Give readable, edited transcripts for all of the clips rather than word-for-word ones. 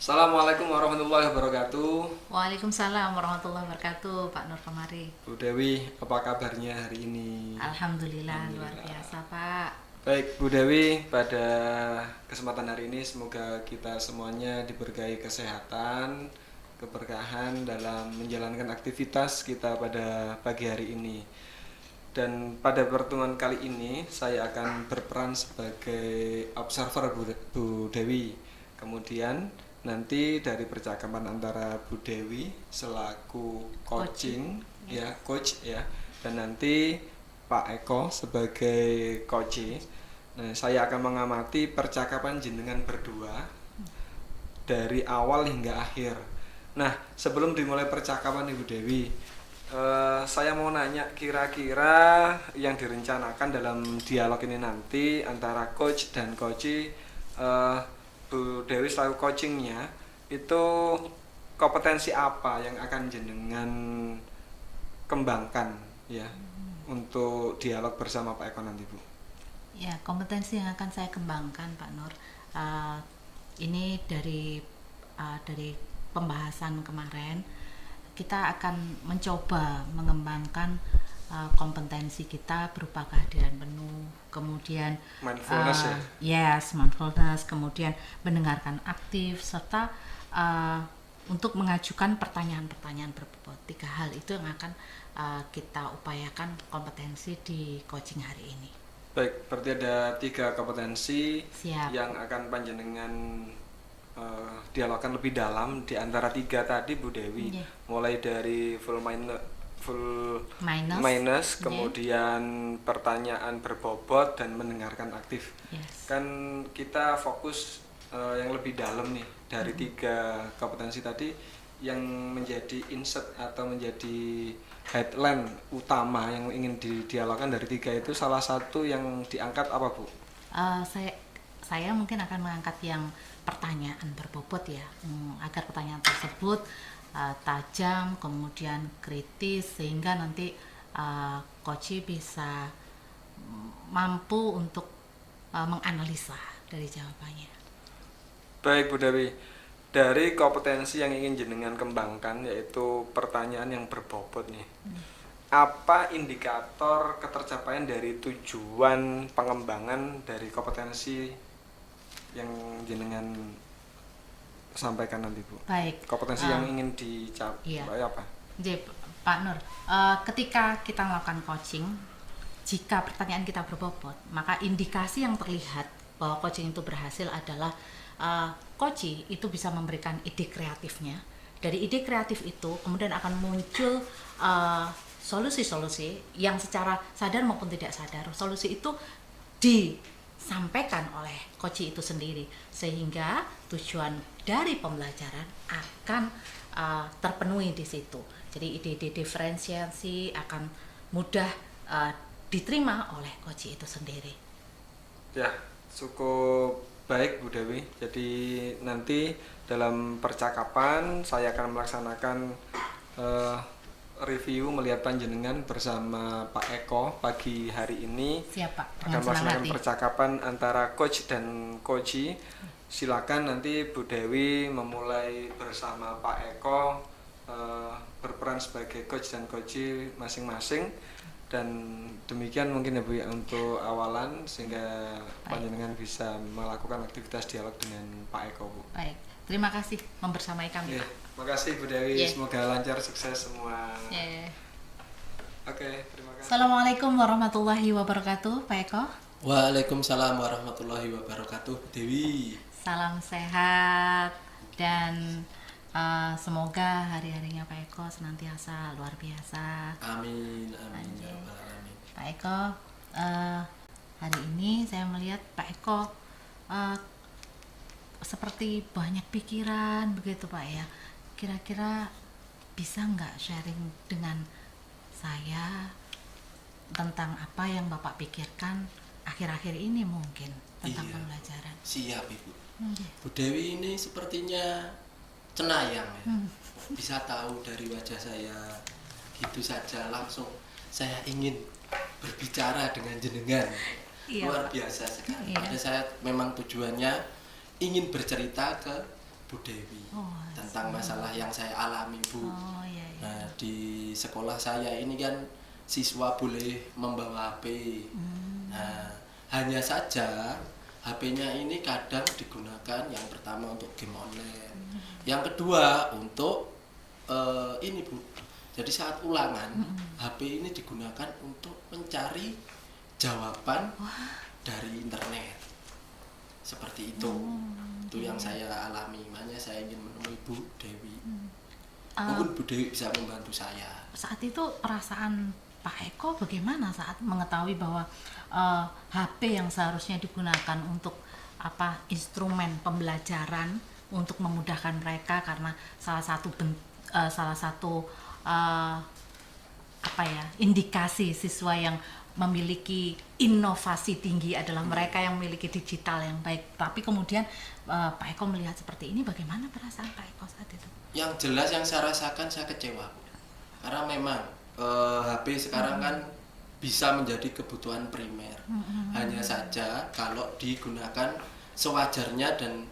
Assalamualaikum warahmatullahi wabarakatuh. Waalaikumsalam warahmatullahi wabarakatuh, Pak Nur Kemari. Bu Dewi, apa kabarnya hari ini? Alhamdulillah, luar Alhamdulillah. biasa, Pak. Baik, Bu Dewi, pada kesempatan hari ini semoga kita semuanya diberkahi kesehatan, keberkahan dalam menjalankan aktivitas kita pada pagi hari ini. Dan pada pertemuan kali ini saya akan berperan sebagai observer Bu Dewi. Kemudian nanti dari percakapan antara Bu Dewi selaku coaching ya, coach ya, dan nanti Pak Eko sebagai coach. Nah, saya akan mengamati percakapan jenengan berdua dari awal hingga akhir. Nah, sebelum dimulai percakapan Ibu Dewi, saya mau nanya kira-kira yang direncanakan dalam dialog ini nanti antara coach dan coach, Bu Dewi selaku coachingnya itu kompetensi apa yang akan jenengan kembangkan ya untuk dialog bersama Pak Eko nanti, Bu? Ya, kompetensi yang akan saya kembangkan, Pak Nur. Uh, ini dari pembahasan kemarin, kita akan mencoba mengembangkan kompetensi kita berupa kehadiran penuh, kemudian Mindfulness mindfulness, kemudian mendengarkan aktif, serta untuk mengajukan pertanyaan-pertanyaan berbobot. 3 hal itu yang akan kita upayakan kompetensi di coaching hari ini. Baik, berarti ada 3 kompetensi. Siap. Yang akan panjenengan dialogkan lebih dalam di antara 3 tadi, Bu Dewi. Yeah. Mulai dari full minus, kemudian pertanyaan berbobot dan mendengarkan aktif. Yes. Kan kita fokus yang lebih dalam nih dari 3 kompetensi tadi, yang menjadi insight atau menjadi headline utama yang ingin didialogkan dari 3 itu, salah satu yang diangkat apa, Bu? Saya mungkin akan mengangkat yang pertanyaan berbobot ya, agar pertanyaan tersebut tajam, kemudian kritis, sehingga nanti coach bisa mampu untuk menganalisa dari jawabannya. Baik, Bu Dewi, dari kompetensi yang ingin jenengan kembangkan yaitu pertanyaan yang berbobot nih, apa indikator ketercapaian dari tujuan pengembangan dari kompetensi yang jenengan sampaikan nanti, Bu? Baik. Kompetensi yang ingin dicapai apa? Jadi, Pak Nur, ketika kita melakukan coaching, jika pertanyaan kita berbobot, maka indikasi yang terlihat bahwa coaching itu berhasil adalah coach itu bisa memberikan ide kreatifnya. Dari ide kreatif itu kemudian akan muncul solusi-solusi yang secara sadar maupun tidak sadar, solusi itu disampaikan oleh coach itu sendiri, sehingga tujuan dari pembelajaran akan terpenuhi di situ. Jadi ide-ide diferensiasi akan mudah diterima oleh coach itu sendiri. Ya, cukup baik, Bu Dewi. Jadi nanti dalam percakapan saya akan melaksanakan review melihat panjenengan bersama Pak Eko pagi hari ini. Siap, Pak. Akan melaksanakan percakapan antara coach dan coach. Silakan nanti Bu Dewi memulai bersama Pak Eko, berperan sebagai coach dan coach masing-masing. Dan demikian mungkin ya, Bu, ya, untuk awalan sehingga panjenengan bisa melakukan aktivitas dialog dengan Pak Eko, Bu. Baik, terima kasih membersamai kami. Terima kasih, Bu Dewi. Semoga lancar, sukses semua. Oke, terima kasih. Assalamualaikum warahmatullahi wabarakatuh, Pak Eko. Waalaikumsalam warahmatullahi wabarakatuh, Bu Dewi. Salam sehat dan semoga hari-harinya Pak Eko senantiasa luar biasa. Amin, amin, ya rabbal alamin. Pak Eko, hari ini saya melihat Pak Eko seperti banyak pikiran begitu, Pak ya. Kira-kira bisa nggak sharing dengan saya tentang apa yang Bapak pikirkan akhir-akhir ini mungkin tentang pembelajaran? Siap, Ibu. Bu Dewi ini sepertinya cenayang ya. Bisa tahu dari wajah saya gitu saja langsung saya ingin berbicara dengan jenengan. Luar biasa sekali. Pada saya memang tujuannya ingin bercerita ke Bu Dewi Oh, tentang masalah yang saya alami, Bu. Oh iya, iya. Nah, di sekolah saya ini kan siswa boleh membawa HP. Nah, hanya saja HP-nya ini kadang digunakan yang pertama untuk game online, yang kedua untuk ini Bu. Jadi saat ulangan HP ini digunakan untuk mencari jawaban dari internet. Seperti itu. Itu yang saya alami. Makanya saya ingin menemui Bu Dewi. Mungkin Bu Dewi bisa membantu saya. Saat itu perasaan Pak Eko bagaimana saat mengetahui bahwa HP yang seharusnya digunakan untuk instrumen pembelajaran untuk memudahkan mereka, karena salah satu indikasi siswa yang memiliki inovasi tinggi adalah mereka yang memiliki digital yang baik. Tapi kemudian Pak Eko melihat seperti ini, bagaimana perasaan Pak Eko saat itu? Yang jelas yang saya rasakan, saya kecewa, Bu. Karena memang HP sekarang kan bisa menjadi kebutuhan primer. Hanya saja kalau digunakan sewajarnya dan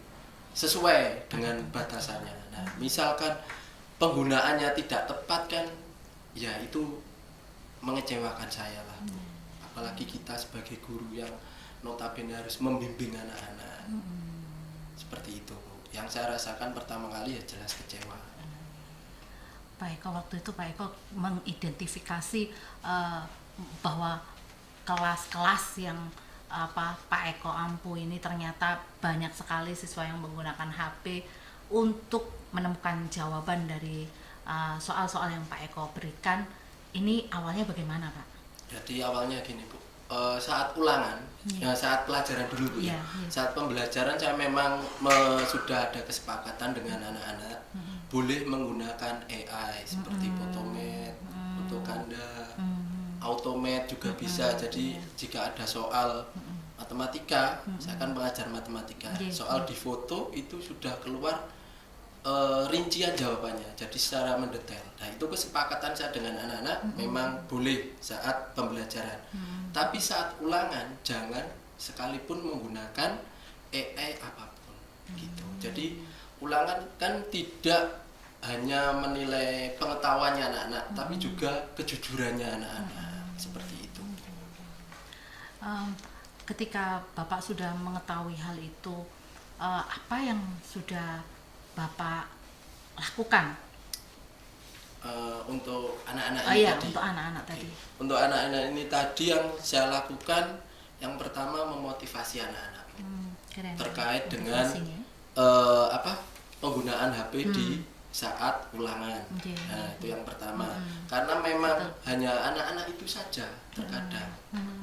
sesuai dengan batasannya. Nah, misalkan penggunaannya tidak tepat kan, ya itu mengecewakan saya lah. Apalagi kita sebagai guru yang notabene harus membimbing anak-anak. Seperti itu, Bu. Yang saya rasakan pertama kali ya jelas kecewa. Pak Eko, waktu itu Pak Eko mengidentifikasi bahwa kelas-kelas yang Pak Eko ampu ini ternyata banyak sekali siswa yang menggunakan HP untuk menemukan jawaban dari soal-soal yang Pak Eko berikan. Ini awalnya bagaimana, Pak? Jadi awalnya gini, Bu. Saat ulangan, saat pelajaran dulu, Bu. Saat pembelajaran saya memang sudah ada kesepakatan dengan anak-anak boleh menggunakan AI seperti Photomat, Photokanda, Automat juga bisa. Jadi jika ada soal matematika, saya akan mengajar matematika. Soal di foto itu sudah keluar rincian jawabannya, jadi secara mendetail. Nah, itu kesepakatan saya dengan anak-anak memang boleh saat pembelajaran. Tapi saat ulangan jangan sekalipun menggunakan AI apapun gitu. Jadi ulangan kan tidak hanya menilai pengetahuannya anak-anak, tapi juga kejujurannya anak-anak. Seperti itu. Ketika Bapak sudah mengetahui hal itu, apa yang sudah Bapak lakukan? Untuk anak-anak ini tadi. Untuk anak-anak tadi. Untuk anak-anak ini tadi yang saya lakukan, yang pertama memotivasi anak-anak terkait dengan penggunaan HP di saat ulangan. Nah, itu yang pertama. Karena memang hanya anak-anak itu saja terkadang.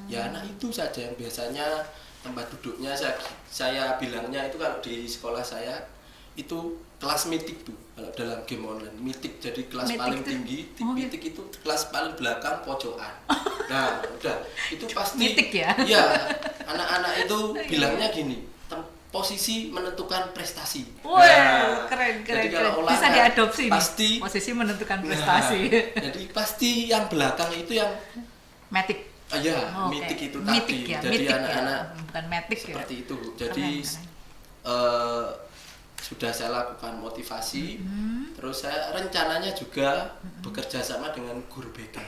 Ya anak itu saja yang biasanya tempat duduknya saya bilangnya itu kalau di sekolah saya itu kelas mitik tuh kalau dalam game online. Mitik jadi kelas mitik paling tinggi, mitik itu kelas paling belakang pojokan. Nah, udah itu pasti mitik ya. Iya, anak-anak itu bilangnya gini, posisi menentukan prestasi. Wah, keren. Bisa diadopsi pasti, nih. Posisi menentukan prestasi. Jadi pasti yang belakang itu yang metik. Iya, mitik itu mitik tadi. Ya, jadi anak-anak bukan metik seperti ya. itu. Jadi sudah saya lakukan motivasi. Terus saya rencananya juga bekerja sama dengan guru BK.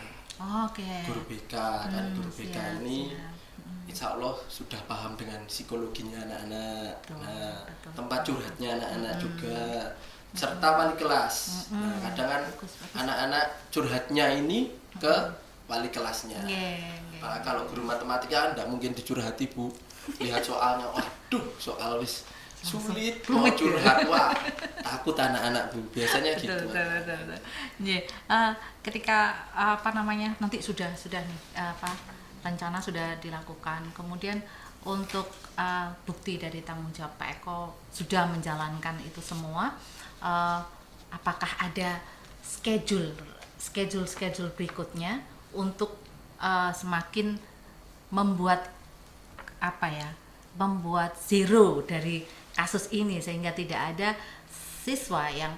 Guru BK kan guru BK ini insya Allah sudah paham dengan psikologinya anak-anak, tempat curhatnya anak-anak juga, serta wali kelas. Nah, kadang kan anak-anak curhatnya ini ke wali kelasnya. Kalau guru matematika kan tidak mungkin dicurhati, Bu. Lihat soalnya, waduh soal wis sulit, mau curhat, wah takut anak-anak, Bu. Biasanya gitu. Ketika nanti sudah nih rencana sudah dilakukan, kemudian untuk bukti dari tanggung jawab Pak Eko sudah menjalankan itu semua, apakah ada schedule berikutnya untuk semakin membuat zero dari kasus ini sehingga tidak ada siswa yang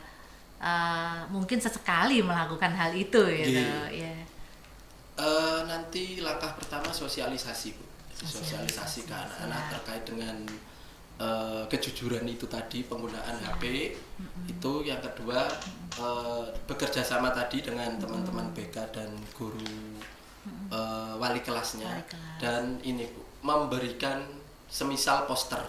mungkin sesekali melakukan hal itu gitu ya. Nanti langkah pertama sosialisasi, Bu. Sosialisasi ke anak-anak terkait dengan kejujuran itu tadi, penggunaan HP itu, yang kedua bekerja sama tadi dengan teman-teman BK dan guru wali kelasnya, Wali kelas. dan ini Bu, memberikan semisal poster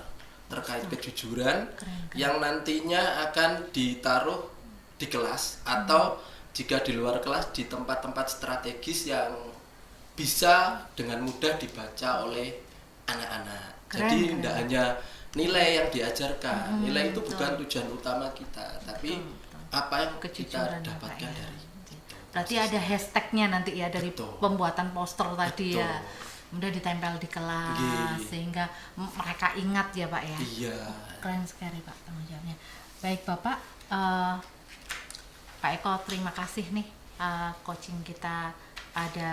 terkait kejujuran yang nantinya akan ditaruh di kelas atau jika di luar kelas di tempat-tempat strategis yang bisa dengan mudah dibaca oleh anak-anak. Jadi tidak hanya nilai yang diajarkan, nilai itu bukan tujuan utama kita, tapi apa yang kita Kejujuran ya, Pak, dapatkan ya. dari Berarti ada hashtagnya nanti ya dari Betul. pembuatan poster tadi ya. Betul. Kemudian ditempel di kelas Nggih. sehingga mereka ingat ya Pak ya. Iya. Keren sekali Pak tanggung jawabnya. Baik Bapak, Pak Eko terima kasih nih coaching kita pada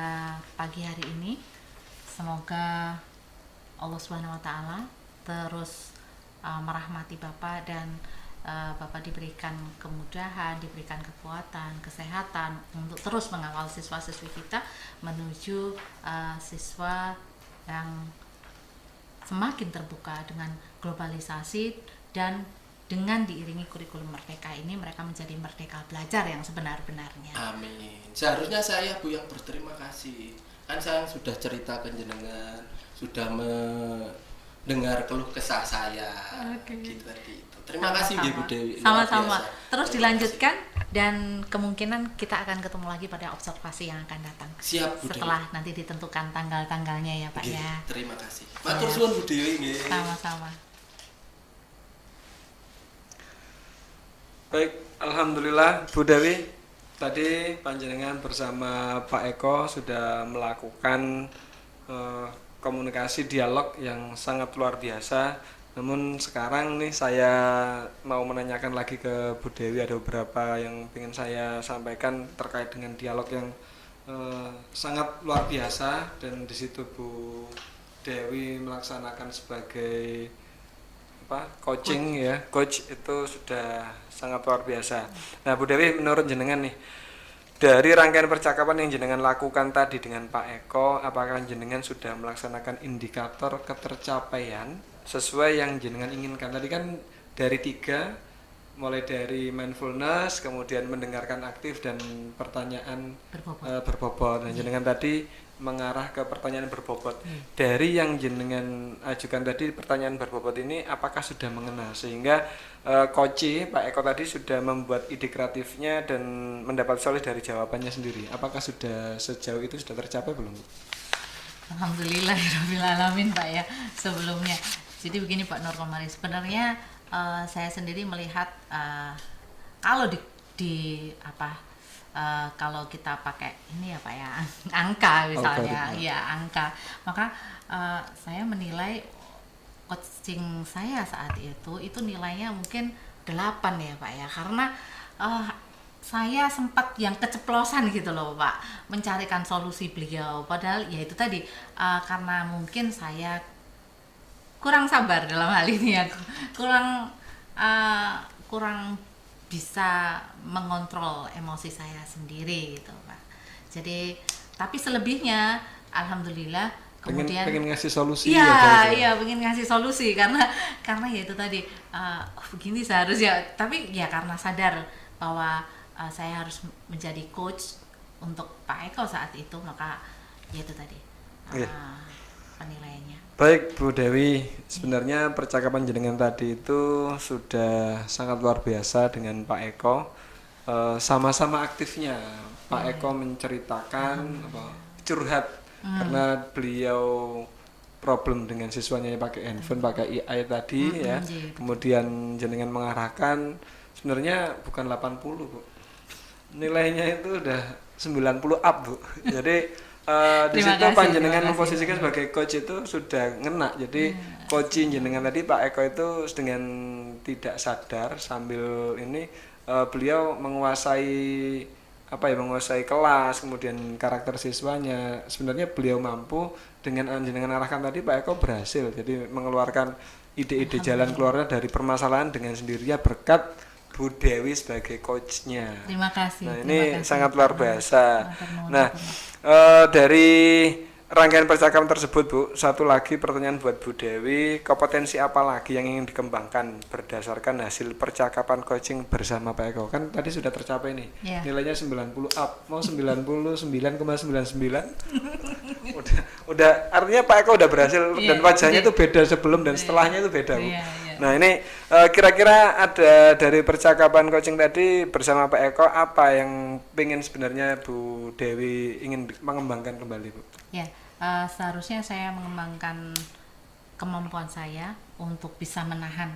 pagi hari ini. Semoga Allah Subhanahu wa taala terus merahmati Bapak dan Bapak diberikan kemudahan, diberikan kekuatan, kesehatan untuk terus mengawal siswa-siswi kita menuju siswa yang semakin terbuka dengan globalisasi, dan dengan diiringi kurikulum merdeka ini mereka menjadi merdeka belajar yang sebenar-benarnya. Amin. Seharusnya saya Bu yang berterima kasih. Kan saya sudah cerita ke jenengan, sudah mendengar keluh kesah saya. Gitu tadi itu. Terima kasih Nggih, Bu Dewi. Luar Sama-sama. biasa. Terus Terima dilanjutkan dan kemungkinan kita akan ketemu lagi pada observasi yang akan datang. kasih. Siap Bu Dewi. Setelah nanti ditentukan tanggal-tanggalnya ya Pak Nggih, ya. terima kasih. Matur suwun Bu Dewi nggih. Sama-sama. Baik, alhamdulillah Bu Dewi, tadi panjenengan bersama Pak Eko sudah melakukan komunikasi dialog yang sangat luar biasa. Namun sekarang nih saya mau menanyakan lagi ke Bu Dewi, ada beberapa yang ingin saya sampaikan terkait dengan dialog yang sangat luar biasa, dan di situ Bu Dewi melaksanakan sebagai coaching ya, coach itu sudah sangat luar biasa. Nah Bu Dewi, menurut jenengan nih, dari rangkaian percakapan yang jenengan lakukan tadi dengan Pak Eko, apakah jenengan sudah melaksanakan indikator ketercapaian sesuai yang jenengan inginkan? Tadi kan dari 3, mulai dari mindfulness, kemudian mendengarkan aktif, dan pertanyaan berbobot. Nah jenengan tadi mengarah ke pertanyaan berbobot. Dari yang jenengan ajukan tadi, pertanyaan berbobot ini apakah sudah mengena sehingga coach Pak Eko tadi sudah membuat ide kreatifnya dan mendapat solusi dari jawabannya sendiri? Apakah sudah sejauh itu sudah tercapai belum? Alhamdulillahirabbil alamin Pak ya sebelumnya. Jadi begini Pak Nur Komari, sebenarnya saya sendiri melihat kalau kalau kita pakai ini ya Pak ya, angka misalnya, ya angka, maka saya menilai coaching saya saat itu nilainya mungkin 8 ya Pak ya, karena saya sempat yang keceplosan gitu loh Pak, mencarikan solusi beliau, padahal ya itu tadi karena mungkin saya kurang sabar dalam hal ini ya, kurang bisa mengontrol emosi saya sendiri gitu Pak. Jadi tapi selebihnya alhamdulillah kemudian pengen ngasih solusi iya pengen ngasih solusi karena ya itu tadi begini seharusnya, tapi ya karena sadar bahwa saya harus menjadi coach untuk Pak Eko saat itu, maka ya itu tadi penilaiannya. Baik Bu Dewi, sebenarnya percakapan jenengan tadi itu sudah sangat luar biasa dengan Pak Eko. Sama-sama aktifnya Pak Eko menceritakan curhat karena beliau problem dengan siswanya yang pakai handphone, pakai AI tadi ya. Kemudian jenengan mengarahkan, sebenarnya bukan 80 Bu, nilainya itu udah 90 up Bu. Jadi di situ panjenengan memposisikan sebagai coach itu sudah ngena. Jadi coaching jenengan tadi Pak Eko itu dengan tidak sadar sambil ini beliau menguasai menguasai kelas, kemudian karakter siswanya. Sebenarnya beliau mampu dengan jenengan arahkan tadi, Pak Eko berhasil jadi mengeluarkan ide-ide jalan keluarnya dari permasalahan dengan sendirinya berkat Bu Dewi sebagai coachnya. Terima kasih. Nah ini sangat luar biasa. Nah dari rangkaian percakapan tersebut, Bu, satu lagi pertanyaan buat Bu Dewi, kompetensi apa lagi yang ingin dikembangkan berdasarkan hasil percakapan coaching bersama Pak Eko? Kan tadi sudah tercapai nih, Iya. nilainya 90 up, mau 99,99. Udah artinya Pak Eko udah berhasil Iya, dan wajahnya iya. itu beda sebelum dan Iya. setelahnya itu beda, Bu. Iya, iya. Nah ini kira-kira ada dari percakapan coaching tadi bersama Pak Eko apa yang pengen sebenarnya Bu Dewi ingin mengembangkan kembali, Bu? Ya, seharusnya saya mengembangkan kemampuan saya untuk bisa menahan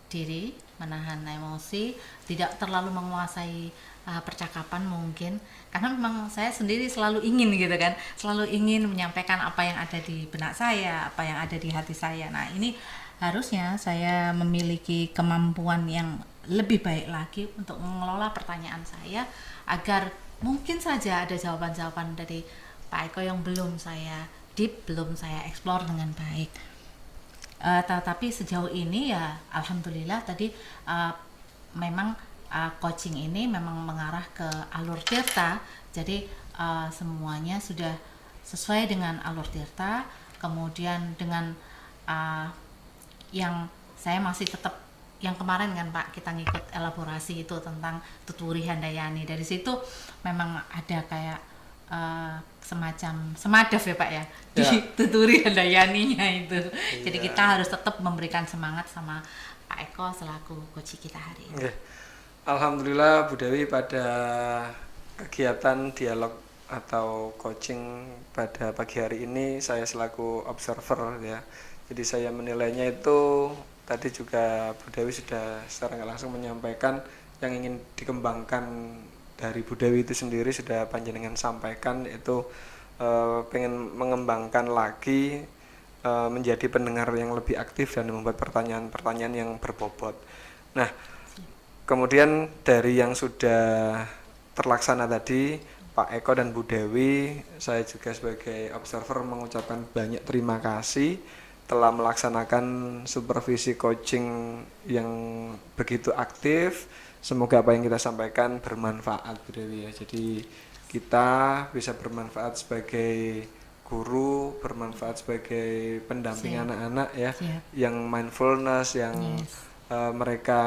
diri, menahan emosi, tidak terlalu menguasai percakapan mungkin, karena memang saya sendiri selalu ingin gitu kan, selalu ingin menyampaikan apa yang ada di benak saya, apa yang ada di hati saya. Nah ini harusnya saya memiliki kemampuan yang lebih baik lagi untuk mengelola pertanyaan saya agar mungkin saja ada jawaban-jawaban dari Pak Eko yang belum saya belum saya explore dengan baik. Tetapi sejauh ini ya alhamdulillah tadi memang coaching ini memang mengarah ke alur tirta, jadi semuanya sudah sesuai dengan alur tirta. Kemudian dengan yang saya masih tetap yang kemarin kan Pak kita ngikut elaborasi itu tentang Tuturi Handayani, dari situ memang ada kayak semacam semadaf ya Pak ya, di Tuturi Handayaninya itu. Jadi kita harus tetap memberikan semangat sama Pak Eko selaku coach kita hari ini. Oke. Alhamdulillah Bu Dewi pada kegiatan dialog atau coaching pada pagi hari ini saya selaku observer ya. Jadi saya menilainya itu tadi juga Bu Dewi sudah secara nggak langsung menyampaikan yang ingin dikembangkan dari Bu Dewi itu sendiri sudah panjenengan sampaikan, yaitu pengen mengembangkan lagi menjadi pendengar yang lebih aktif dan membuat pertanyaan-pertanyaan yang berbobot. Nah, kemudian dari yang sudah terlaksana tadi Pak Eko dan Bu Dewi, saya juga sebagai observer mengucapkan banyak terima kasih telah melaksanakan supervisi coaching yang begitu aktif. Semoga apa yang kita sampaikan bermanfaat Bu Dewi ya. Jadi kita bisa bermanfaat sebagai guru, bermanfaat sebagai pendamping anak-anak ya. Siap. Yang mindfulness, yang mereka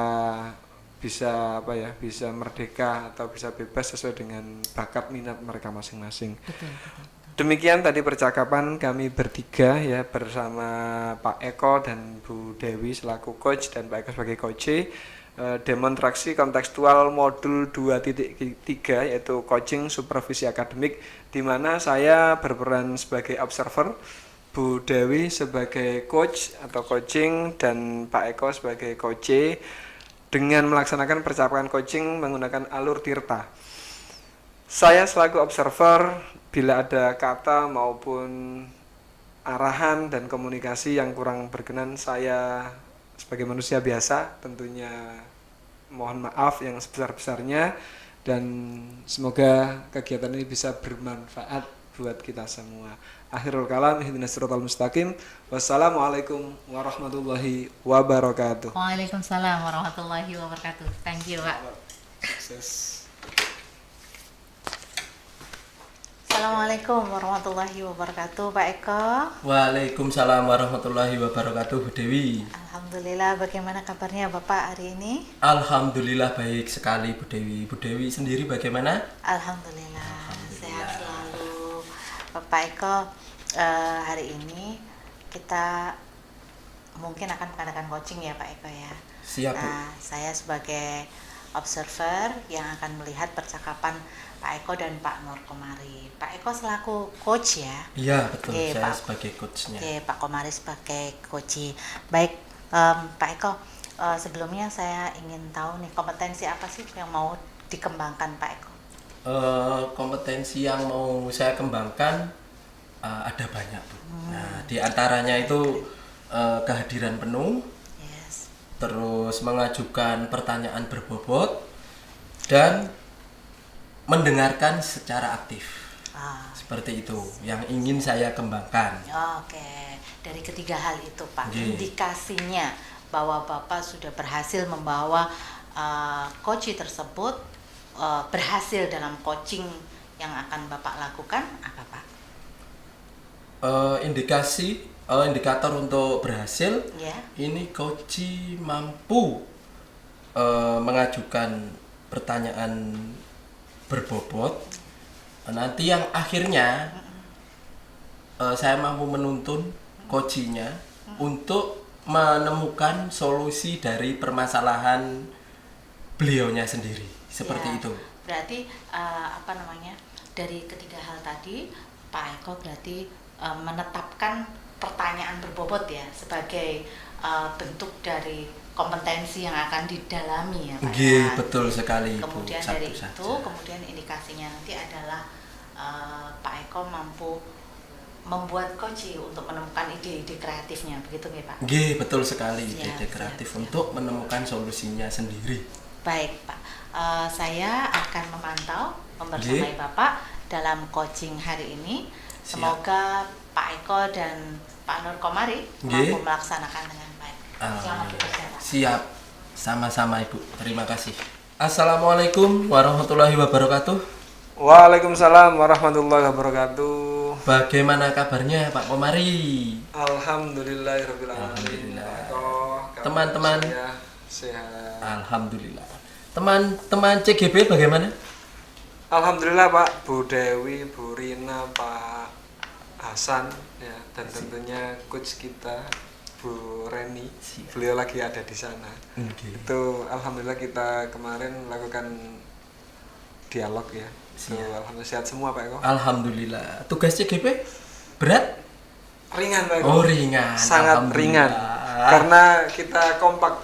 bisa bisa merdeka atau bisa bebas sesuai dengan bakat minat mereka masing-masing. Betul. Demikian tadi percakapan kami bertiga ya bersama Pak Eko dan Bu Dewi selaku coach dan Pak Eko sebagai coach. Demonstrasi kontekstual modul 2.3 yaitu coaching supervisi akademik, di mana saya berperan sebagai observer, Bu Dewi sebagai coach atau coaching, dan Pak Eko sebagai coach dengan melaksanakan percakapan coaching menggunakan alur tirta. Saya selaku observer, bila ada kata maupun arahan dan komunikasi yang kurang berkenan, saya sebagai manusia biasa tentunya mohon maaf yang sebesar-besarnya, dan semoga kegiatan ini bisa bermanfaat buat kita semua. Akhirul kalam, ihdinas siratal mustaqim. Wassalamualaikum warahmatullahi wabarakatuh. Waalaikumsalam warahmatullahi wabarakatuh. Thank you Pak. Sukses. Assalamualaikum warahmatullahi wabarakatuh Pak Eko. Waalaikumsalam warahmatullahi wabarakatuh Bu Dewi. Alhamdulillah, bagaimana kabarnya Bapak hari ini? Alhamdulillah baik sekali Bu Dewi. Bu Dewi sendiri bagaimana? Alhamdulillah, sehat selalu. Bapak Eko, hari ini kita mungkin akan mengadakan coaching ya Pak Eko ya. Siap Bu. Nah, saya sebagai observer yang akan melihat percakapan Pak Eko dan Pak Nur Komari. Pak Eko selaku coach ya? Iya betul, Oke, saya Pak. sebagai coachnya. Oke, Pak Komari sebagai coach. Baik, Pak Eko, sebelumnya saya ingin tahu nih kompetensi apa sih yang mau dikembangkan Pak Eko? Kompetensi yang mau saya kembangkan ada banyak Bu. Nah di antaranya itu kehadiran penuh, Yes. terus mengajukan pertanyaan berbobot, dan mendengarkan secara aktif. Seperti itu yang ingin saya kembangkan. Oke, dari ketiga hal itu Pak, Oke. indikasinya bahwa Bapak sudah berhasil membawa coach tersebut berhasil dalam coaching yang akan Bapak lakukan apa Pak? indikator untuk berhasil Ya. ini coach mampu mengajukan pertanyaan berbobot. Nanti yang akhirnya saya mampu menuntun coachnya untuk menemukan solusi dari permasalahan beliaunya sendiri. Seperti Ya, itu. berarti dari ketiga hal tadi Pak Eko berarti menetapkan pertanyaan berbobot ya sebagai bentuk dari kompetensi yang akan didalami ya Pak. Nggih, Ya. betul sekali Ibu. Kemudian Satu dari saja. itu, kemudian indikasinya nanti adalah Pak Eko mampu membuat coach untuk menemukan ide-ide kreatifnya, begitu nggih Pak? Nggih, betul sekali. Siap, Ide kreatif siap. untuk menemukan solusinya sendiri. Baik Pak, saya akan memantau membersamai Bapak dalam coaching hari ini. Siap. Semoga Pak Eko dan Pak Nur Komari Nggih. mampu melaksanakan dengan baik. Selamat bekerja Pak. Siap. Sama-sama Ibu. Terima kasih. Assalamualaikum warahmatullahi wabarakatuh. Waalaikumsalam warahmatullahi wabarakatuh. Bagaimana kabarnya Pak Komari? Alhamdulillahirabbil alamin. Alhamdulillah. Pak Eko, kabar Teman-teman. saya sehat. Alhamdulillah. Teman-teman CGB bagaimana? Alhamdulillah Pak, Bu Dewi, Bu Rina, Pak Hasan ya, dan tentunya coach kita Bu Reni. Siap. Beliau lagi ada di sana. Oke. Itu alhamdulillah kita kemarin lakukan dialog ya. Itu Siap. alhamdulillah sehat semua Pak Eko. Alhamdulillah. Tugas CGB berat? Ringan Pak Eko. Oh, ringan. Sangat Alhamdulillah. ringan. Karena kita kompak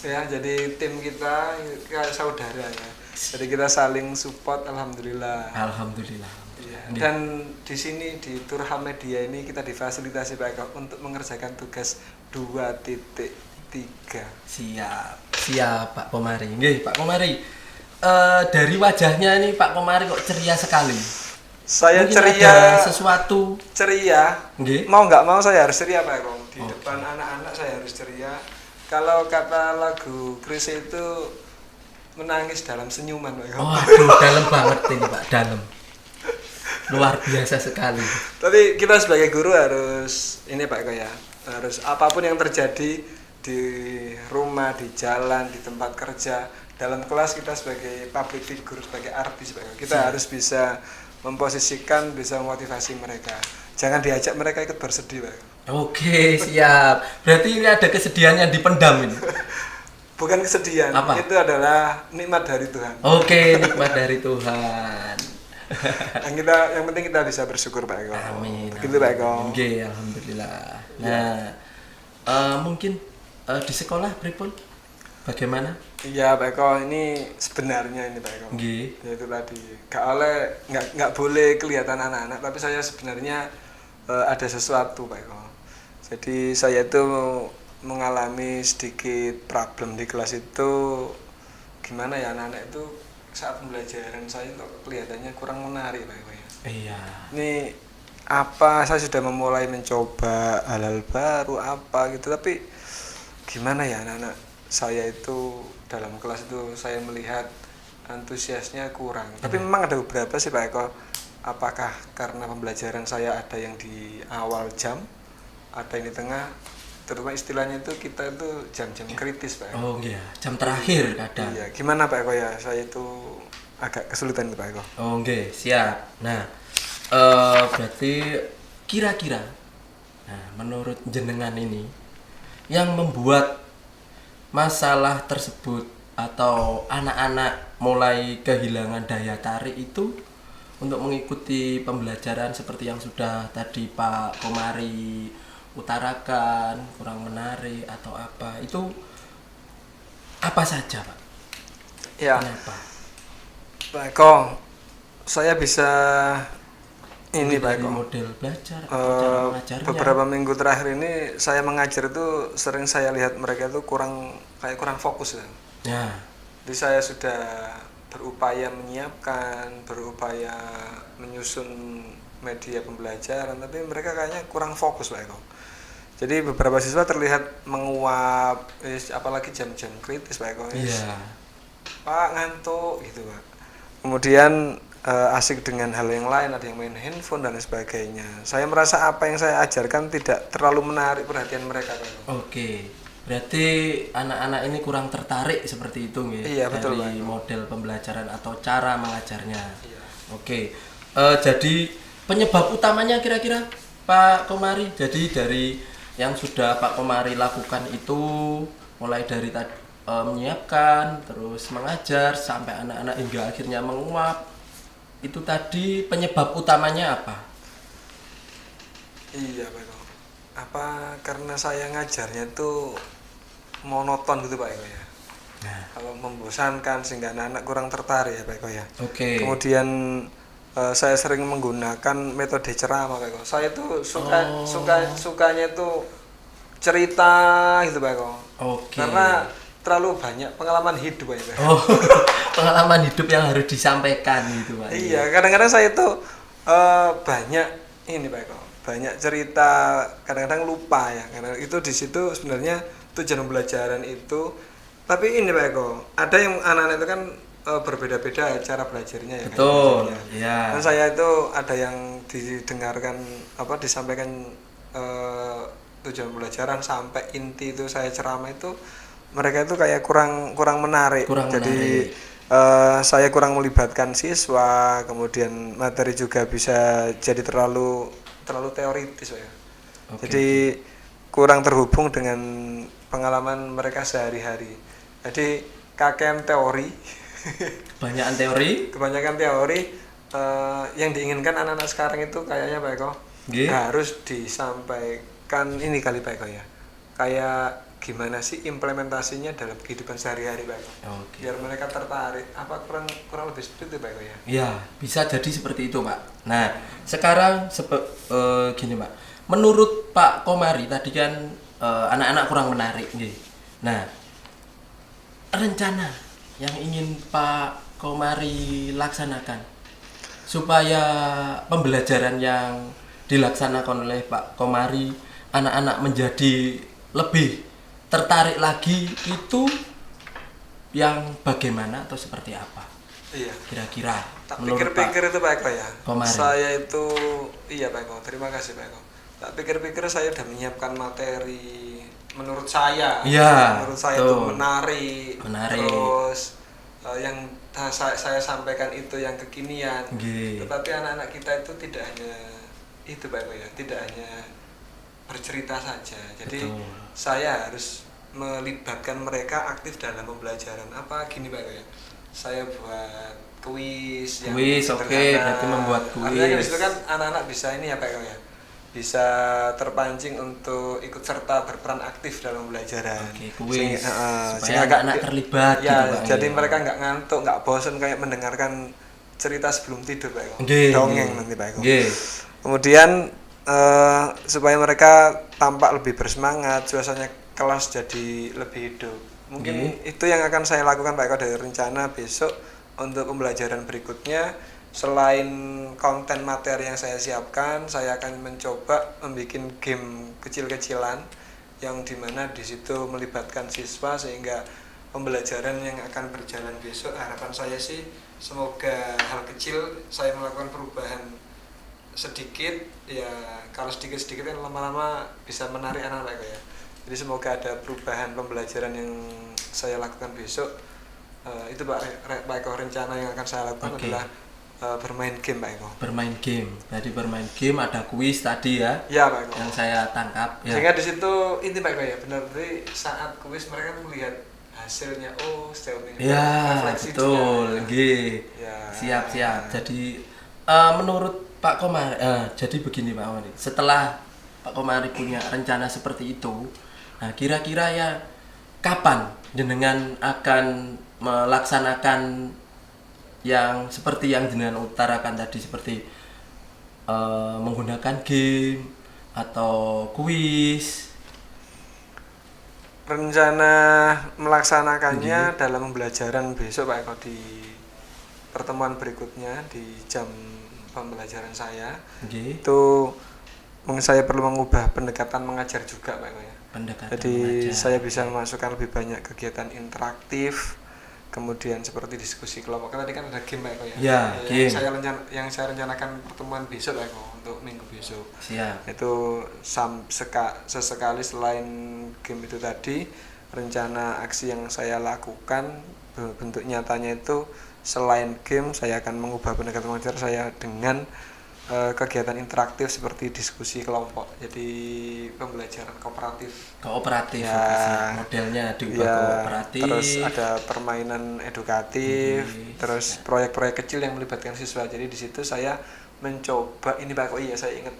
ya, jadi tim kita kayak saudara ya. Jadi kita saling support alhamdulillah. Alhamdulillah. Iya. Nggih. Dan di sini di Turham Media ini kita difasilitasi Pak Eko untuk mengerjakan tugas 2.3. Siap Pak Komari. Nggih, Pak Komari. Dari wajahnya ini Pak Komari kok ceria sekali. Saya Mungkin ceria, ada sesuatu. ceria. Nggih. Mau nggak mau saya harus ceria Pak Eko. Di Oke. depan anak-anak saya harus ceria. Kalau kata lagu Chris itu menangis dalam senyuman Pak Eko. Oh, aduh, dalam banget ini Pak, dalam. Luar biasa sekali. Tapi kita sebagai guru harus ini Pak Eko ya, harus apapun yang terjadi di rumah, di jalan, di tempat kerja, dalam kelas kita sebagai public figure, sebagai artis Pak Eko, kita Siap. harus bisa memposisikan, bisa memotivasi mereka. Jangan diajak mereka ikut bersedih Pak Eko. Oke, siap. Berarti ini ada kesedihan yang dipendam ini. Bukan kesedihan, Apa? itu adalah nikmat dari Tuhan. Oke, nikmat dari Tuhan. Yang penting kita bisa bersyukur Pak Eko. Amin. Begitu Pak Eko. Oke, alhamdulillah. Nah, mungkin di sekolah pripun? Bagaimana? Iya Pak Eko, ini sebenarnya ini Pak Eko. Nggih. Ya itu tadi, nggak boleh kelihatan anak-anak, tapi saya sebenarnya ada sesuatu Pak Eko. Jadi saya itu mengalami sedikit problem di kelas itu, gimana ya, anak-anak itu saat pembelajaran saya itu kelihatannya kurang menarik Pak Eko ya. Iya. Ini apa, saya sudah memulai mencoba hal-hal baru apa gitu, tapi gimana ya, anak-anak saya itu dalam kelas itu saya melihat antusiasnya kurang. Tapi memang ada beberapa sih Pak Eko, apakah karena pembelajaran saya ada yang di awal jam, ada yang di tengah, terutama istilahnya itu kita itu jam-jam kritis Pak Eko. Oh iya, jam terakhir kadang. Iya, gimana Pak Eko ya, saya itu agak kesulitan itu Pak Eko. Oh nggih, siap. Nah, berarti kira-kira, nah menurut jenengan ini yang membuat masalah tersebut atau anak-anak mulai kehilangan daya tarik itu untuk mengikuti pembelajaran seperti yang sudah tadi Pak Komari utarakan, kurang menarik atau apa, itu apa saja Pak? Ya, Kenapa? Pak Eko, saya bisa ini Pak Dari Eko. model belajar atau cara mengajarnya? Beberapa minggu terakhir ini saya mengajar itu sering saya lihat mereka itu kurang fokus ya. Ya, Jadi saya sudah berupaya menyiapkan, berupaya menyusun media pembelajaran, tapi mereka kayaknya kurang fokus Pak Eko. Jadi beberapa siswa terlihat menguap, apalagi jam-jam kritis Pak Eko. iya. Pak ngantuk gitu Pak. Kemudian asik dengan hal yang lain, ada yang main handphone dan lain sebagainya. Saya merasa apa yang saya ajarkan tidak terlalu menarik perhatian mereka, Pak. Oke, berarti anak-anak ini kurang tertarik seperti itu nggih, Iya, betul, dari Pak. model pembelajaran atau cara mengajarnya. Iya. Oke, jadi penyebab utamanya kira-kira Pak Komari, jadi dari yang sudah Pak Komari lakukan itu mulai dari menyiapkan, terus mengajar sampai anak-anak hingga akhirnya menguap, itu tadi penyebab utamanya apa? Iya, Pak Eko. Apa karena saya ngajarnya itu monoton gitu, Pak Eko ya. Nah, Kalau membosankan sehingga anak-anak kurang tertarik ya, Pak Eko ya. oke. Kemudian saya sering menggunakan metode ceramah, Pak Eko. Saya tuh sukanya tuh cerita gitu, Pak Eko. Oke. Karena terlalu banyak pengalaman hidup, Pak Eko. Oh, pengalaman hidup yang harus disampaikan gitu Pak. Iya, kadang-kadang saya tuh banyak ini, Pak Eko. Banyak cerita, kadang-kadang lupa ya. Karena itu di situ sebenarnya tujuan pembelajaran itu. Tapi ini, Pak Eko, ada yang anak-anak itu kan berbeda-beda cara belajarnya ya. Betul. Kan, Iya. Dan saya itu ada yang didengarkan disampaikan tujuan pembelajaran sampai inti itu saya ceramah itu mereka itu kayak kurang menarik. Jadi saya kurang melibatkan siswa, kemudian materi juga bisa jadi terlalu teoritis ya. Oke. Jadi kurang terhubung dengan pengalaman mereka sehari-hari. Jadi kakean teori, Banyakan teori. kebanyakan teori yang diinginkan anak-anak sekarang itu kayaknya Pak Eko Nggih. harus disampaikan ini kali Pak Eko ya. Kayak gimana sih implementasinya dalam kehidupan sehari-hari Pak Eko. Oke. Biar mereka tertarik. Apa kurang lebih seperti itu Pak Eko ya? Ya, bisa jadi seperti itu, Pak. Nah, sekarang gini, Pak. Menurut Pak Komari tadi kan anak-anak kurang menarik, nggih. Nah, rencana yang ingin Pak Komari laksanakan supaya pembelajaran yang dilaksanakan oleh Pak Komari anak-anak menjadi lebih tertarik lagi itu yang bagaimana atau seperti apa? Iya. Kira-kira Tak menurut pikir-pikir itu Pak Eko ya. Komari. Saya itu iya Pak Eko, terima kasih Pak Eko. Tak pikir-pikir saya udah menyiapkan materi menurut saya. Iya, Menurut saya itu menarik. Menarik. Terus yang saya sampaikan itu yang kekinian. Nggih. Tetapi anak-anak kita itu tidak hanya itu Pak Eko ya, tidak hanya bercerita saja. Jadi Betul. saya harus melibatkan mereka aktif dalam pembelajaran. Apa gini Pak Eko ya? Saya buat kuis yang Kuis, oke, sederhana. berarti membuat Artinya kuis. di situ kan anak-anak bisa ini ya Pak Eko ya. Bisa terpancing untuk ikut serta berperan aktif dalam pembelajaran. Oke, kuis. Sehingga Supaya anak-anak terlibat ya, gitu, Pak. jadi Iya. mereka nggak ngantuk, nggak bosan kayak mendengarkan cerita sebelum tidur Pak Eko. Nggih, Dongeng nggih. nanti Pak Eko. Nggih. Kemudian supaya mereka tampak lebih bersemangat, suasana kelas jadi lebih hidup. Mungkin itu yang akan saya lakukan Pak Eko dari rencana besok untuk pembelajaran berikutnya. Selain konten materi yang saya siapkan, saya akan mencoba membuat game kecil-kecilan yang dimana di situ melibatkan siswa sehingga pembelajaran yang akan berjalan besok harapan saya sih semoga hal kecil saya melakukan perubahan sedikit ya, kalau sedikit-sedikit kan lama-lama bisa menarik anak-anak ya. Jadi semoga ada perubahan pembelajaran yang saya lakukan besok. Itu Pak Eko, rencana yang akan saya lakukan Oke. adalah bermain game Pak Eko. Bermain game. Tadi bermain game, ada kuis tadi ya. Ya Pak Eko. Yang saya tangkap ya. Sehingga di situ ini Pak Eko ya, benar berarti saat kuis mereka melihat hasilnya, oh sejauh ini Ya, refleksi betul. juga. Nggih. Ya. Siap-siap. Jadi menurut Pak Komari, jadi begini Pak Komari. Setelah Pak Komari punya rencana seperti itu, nah kira-kira ya kapan jenengan akan melaksanakan yang seperti yang jenengan utarakan tadi, seperti menggunakan game atau kuis? Rencana melaksanakannya dalam pembelajaran besok Pak Eko di pertemuan berikutnya di jam pembelajaran saya. Nggih. Itu saya perlu mengubah pendekatan mengajar juga Pak Eko ya. Pendekatan Jadi mengajar. saya bisa memasukkan lebih banyak kegiatan interaktif kemudian seperti diskusi kelompok. Kan tadi kan ada game Pak Eko ya. Ya, game. Yang saya rencanakan pertemuan besok Pak Eko, untuk minggu besok. Siap. Itu sesekali selain game itu tadi, rencana aksi yang saya lakukan bentuk nyatanya itu selain game, saya akan mengubah pendekatan mengajar saya dengan kegiatan interaktif seperti diskusi kelompok, jadi pembelajaran kooperatif Kooperatif ya, fokusnya. Modelnya diubah ya, kooperatif. terus ada permainan edukatif, terus proyek-proyek kecil yang melibatkan siswa. Jadi di situ saya mencoba ini Pak, iya saya ingat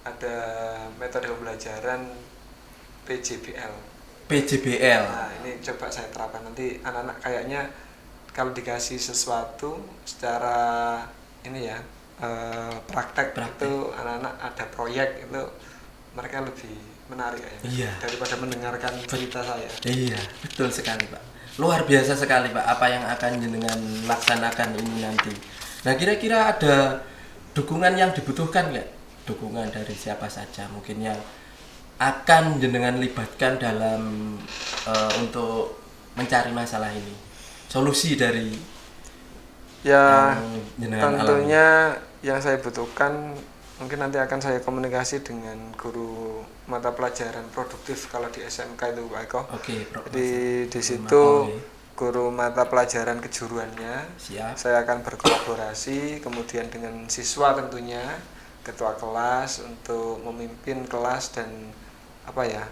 ada metode pembelajaran PJBL. Nah, ini coba saya terapkan, nanti anak-anak kayaknya kalau dikasih sesuatu secara ini ya, praktek itu anak-anak ada proyek itu mereka lebih menarik ya, iya, daripada mendengarkan cerita saya. Iya, betul sekali Pak. Luar biasa sekali Pak apa yang akan jenengan laksanakan ini nanti. Nah, kira-kira ada dukungan yang dibutuhkan nggak? Dukungan dari siapa saja mungkin yang akan jenengan libatkan dalam untuk mencari masalah ini, solusi dari Ya, jenengan tentunya yang saya butuhkan mungkin nanti akan saya komunikasi dengan guru mata pelajaran produktif kalau di SMK itu Pak Eko. Oke, jadi di situ guru mata pelajaran kejuruannya. Siap. Saya akan berkolaborasi kemudian dengan siswa tentunya, ketua kelas untuk memimpin kelas dan apa ya,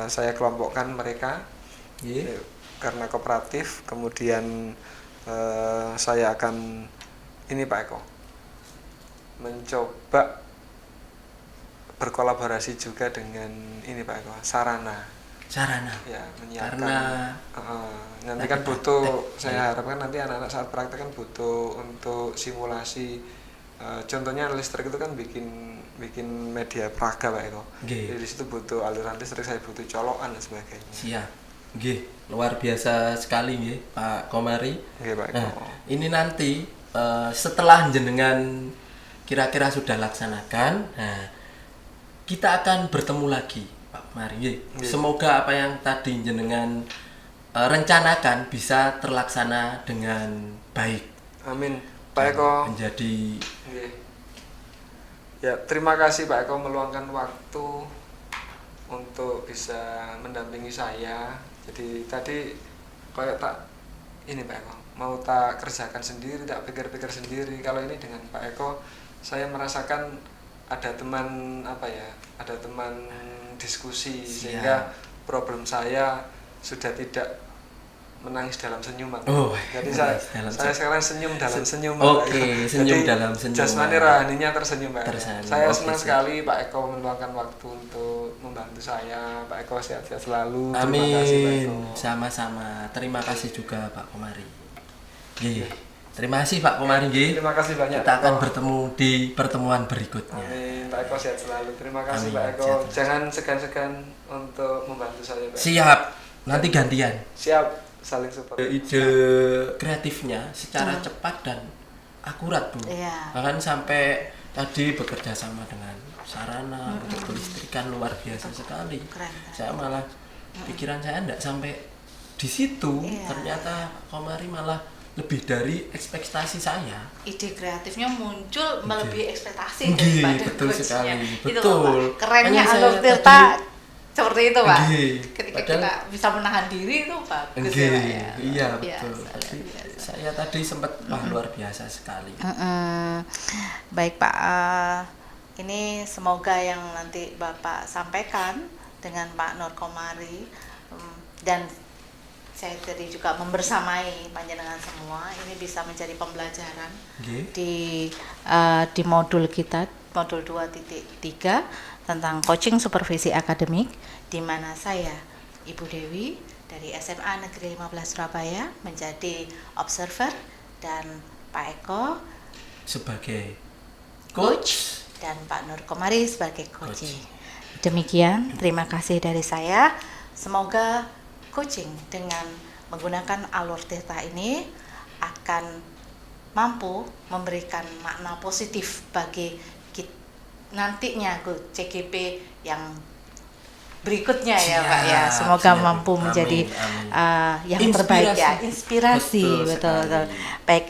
saya kelompokkan mereka karena kooperatif. Kemudian saya akan ini Pak Eko mencoba berkolaborasi juga dengan ini Pak Eko, sarana ya, menyiapkan karena nanti kan butuh, saya harapkan nanti anak-anak saat praktek kan butuh untuk simulasi, contohnya listrik itu kan bikin media praga Pak Eko. Jadi di situ butuh aliran listrik, saya butuh colokan dan sebagainya. Siap. Luar biasa sekali nggih Pak Komari. Pak Eko. Nah, ini nanti setelah jenengan kira-kira sudah laksanakan, nah kita akan bertemu lagi Pak Komari. Semoga apa yang tadi jenengan rencanakan bisa terlaksana dengan baik. Amin Pak Eko. Menjadi ya, terima kasih Pak Eko meluangkan waktu untuk bisa mendampingi saya. Jadi tadi kayak tak ini Pak Eko, mau tak kerjakan sendiri, tak pikir-pikir sendiri. Kalau ini dengan Pak Eko, saya merasakan ada teman apa ya, ada teman diskusi. Sehingga problem saya sudah tidak menangis dalam senyuman. Jadi saya sekarang senyum dalam senyuman. Senyum dalam senyuman. Jasmani rohaninya tersenyum Pak. Saya senang sekali Pak Eko meluangkan waktu untuk membantu saya. Pak Eko sehat-sehat selalu. Amin. Terima kasih Pak Eko. Sama-sama. Terima kasih juga Pak Komari. Terima kasih Pak Komari. Terima kasih banyak. Kita akan bertemu di pertemuan berikutnya. Amin. Pak Eko sehat selalu. Terima kasih Pak Eko. Jangan segan-segan untuk membantu saya Pak. Siap. Nanti gantian. Siap. Saling support. Ide kreatifnya secara cepat dan akurat Bu. Bahkan sampai tadi bekerja sama dengan sarana untuk kelistrikan, luar biasa sekali. Saya malah pikiran saya enggak sampai di situ. Ternyata Komari malah lebih dari ekspektasi saya. Ide kreatifnya muncul melebihi ekspektasi daripada betul coachnya. sekali. Itu Betul. Pak. Kerennya Hanya Alur saya Tirta seperti itu Pak. Ketika Padahal, kita bisa menahan diri itu bagus ya Pak ya. Iya betul. Saya tadi sempat luar biasa sekali. Baik Pak, ini semoga yang nanti Bapak sampaikan dengan Pak Nur Komari dan saya tadi juga membersamai panjenengan semua ini bisa menjadi pembelajaran di modul kita, modul 2.3 tentang coaching supervisi akademik, di mana saya Ibu Dewi dari SMA Negeri 15 Surabaya menjadi observer dan Pak Eko sebagai coach dan Pak Nur Komari sebagai coach. Demikian, terima kasih dari saya. Semoga coaching dengan menggunakan Alur Tirta ini akan mampu memberikan makna positif bagi nantinya CGP yang berikutnya ya Siap, Pak ya. Semoga siap. mampu Amin, menjadi amin. yang terbaik ya, inspirasi. Betul Betul, betul. sekali. Baik,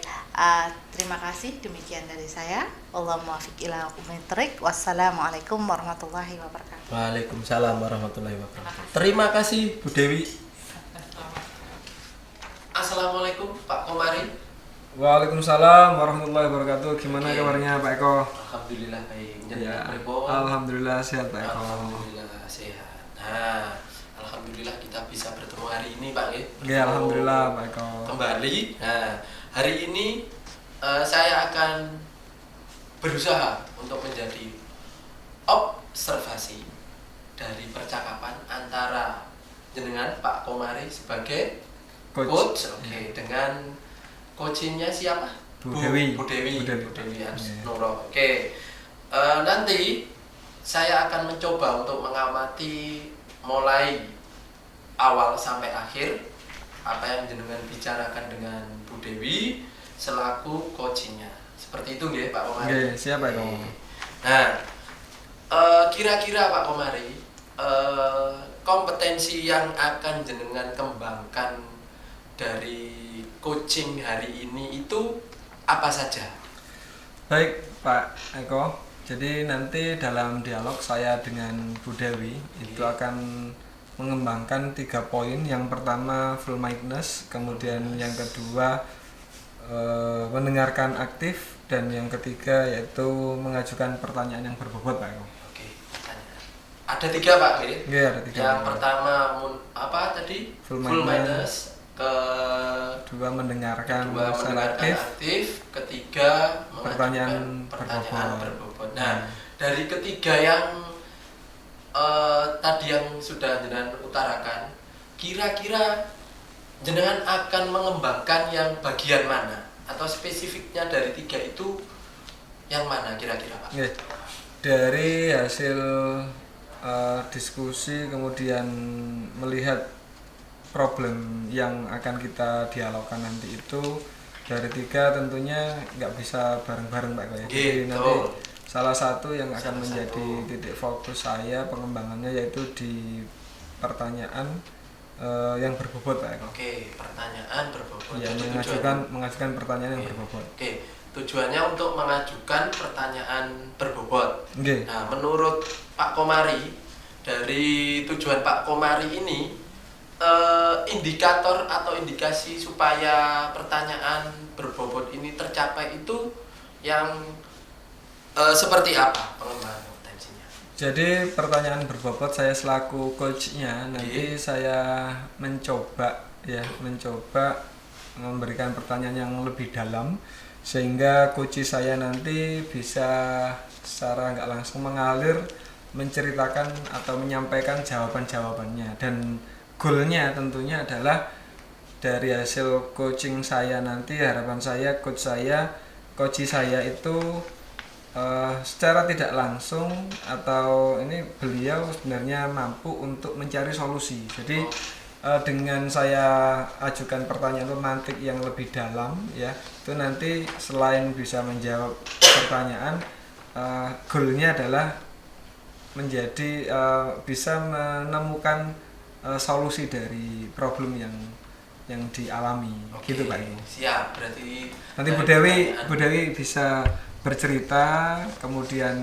terima kasih, demikian dari saya. Allahumma muwaffiq ila aqwamit thoriq. Wassalamualaikum warahmatullahi wabarakatuh. Waalaikumsalam warahmatullahi wabarakatuh. Terima kasih Bu Dewi. Assalamualaikum Pak Komari. Waalaikumsalam warahmatullahi wabarakatuh. Gimana Oke. kabarnya Pak Eko? Alhamdulillah baik. Ya, Jenengan pripun? alhamdulillah sehat Pak Eko. Alhamdulillah sehat. Nah, alhamdulillah kita bisa bertemu hari ini Pak ya. Ya, alhamdulillah Pak Eko. Kembali. Nah, hari ini saya akan berusaha untuk menjadi observasi dari percakapan antara jenengan Pak Komari sebagai coach, oke, dengan coachingnya siapa? Bu Dewi. Bu Dewi. Bu Dewi. Bu Dewi Iya. Nuro. Oke. Nanti saya akan mencoba untuk mengamati mulai awal sampai akhir apa yang jenengan bicarakan dengan Bu Dewi selaku coachingnya. Seperti itu nggih Pak Komari. Oke, siap Pak Eko. Oke. Nah, kira-kira Pak Komari, kompetensi yang akan jenengan kembangkan dari coaching hari ini itu apa saja? Baik Pak Eko, jadi nanti dalam dialog saya dengan Bu Dewi itu akan mengembangkan 3 poin. Yang pertama full mindedness, kemudian yang kedua mendengarkan aktif, dan yang ketiga yaitu mengajukan pertanyaan yang berbobot Pak Eko. Oke, pertanyaan. Ada 3 Pak, nggih? Oke, ada 3. Yang pertama apa tadi? Full mindedness. Kedua mendengarkan Kedua secara mendengarkan aktif. aktif. Ketiga Pertanyaan pertanyaan berbobot. berbobot. Nah, dari ketiga yang tadi yang sudah jenengan utarakan, kira-kira jenengan akan mengembangkan yang bagian mana atau spesifiknya dari 3 itu yang mana kira-kira Pak? Oke. Dari hasil diskusi kemudian melihat problem yang akan kita dialogkan nanti itu, dari 3 tentunya nggak bisa bareng-bareng Pak Eko ya. Jadi Gitu. nanti salah satu yang akan Salah menjadi satu. titik fokus saya pengembangannya yaitu di pertanyaan yang berbobot Pak Eko. Oke, pertanyaan berbobot. Ya, Jadi mengajukan pertanyaan yang Oke. berbobot. Oke, tujuannya untuk mengajukan pertanyaan berbobot. Oke. Nah, menurut Pak Komari, dari tujuan Pak Komari ini, indikator atau indikasi supaya pertanyaan berbobot ini tercapai itu yang seperti apa pengembangan kompetensinya? Jadi pertanyaan berbobot, saya selaku coachnya nanti saya mencoba memberikan pertanyaan yang lebih dalam sehingga coach saya nanti bisa secara nggak langsung mengalir menceritakan atau menyampaikan jawaban-jawabannya, dan goalnya tentunya adalah dari hasil coaching saya nanti harapan saya coach saya itu secara tidak langsung atau ini beliau sebenarnya mampu untuk mencari solusi. Jadi dengan saya ajukan pertanyaan pemantik yang lebih dalam ya, itu nanti selain bisa menjawab pertanyaan, goalnya adalah menjadi bisa menemukan solusi dari problem yang dialami. Oke, gitu Pak. siap. Berarti Nanti dari Bu Dewi bisa bercerita, kemudian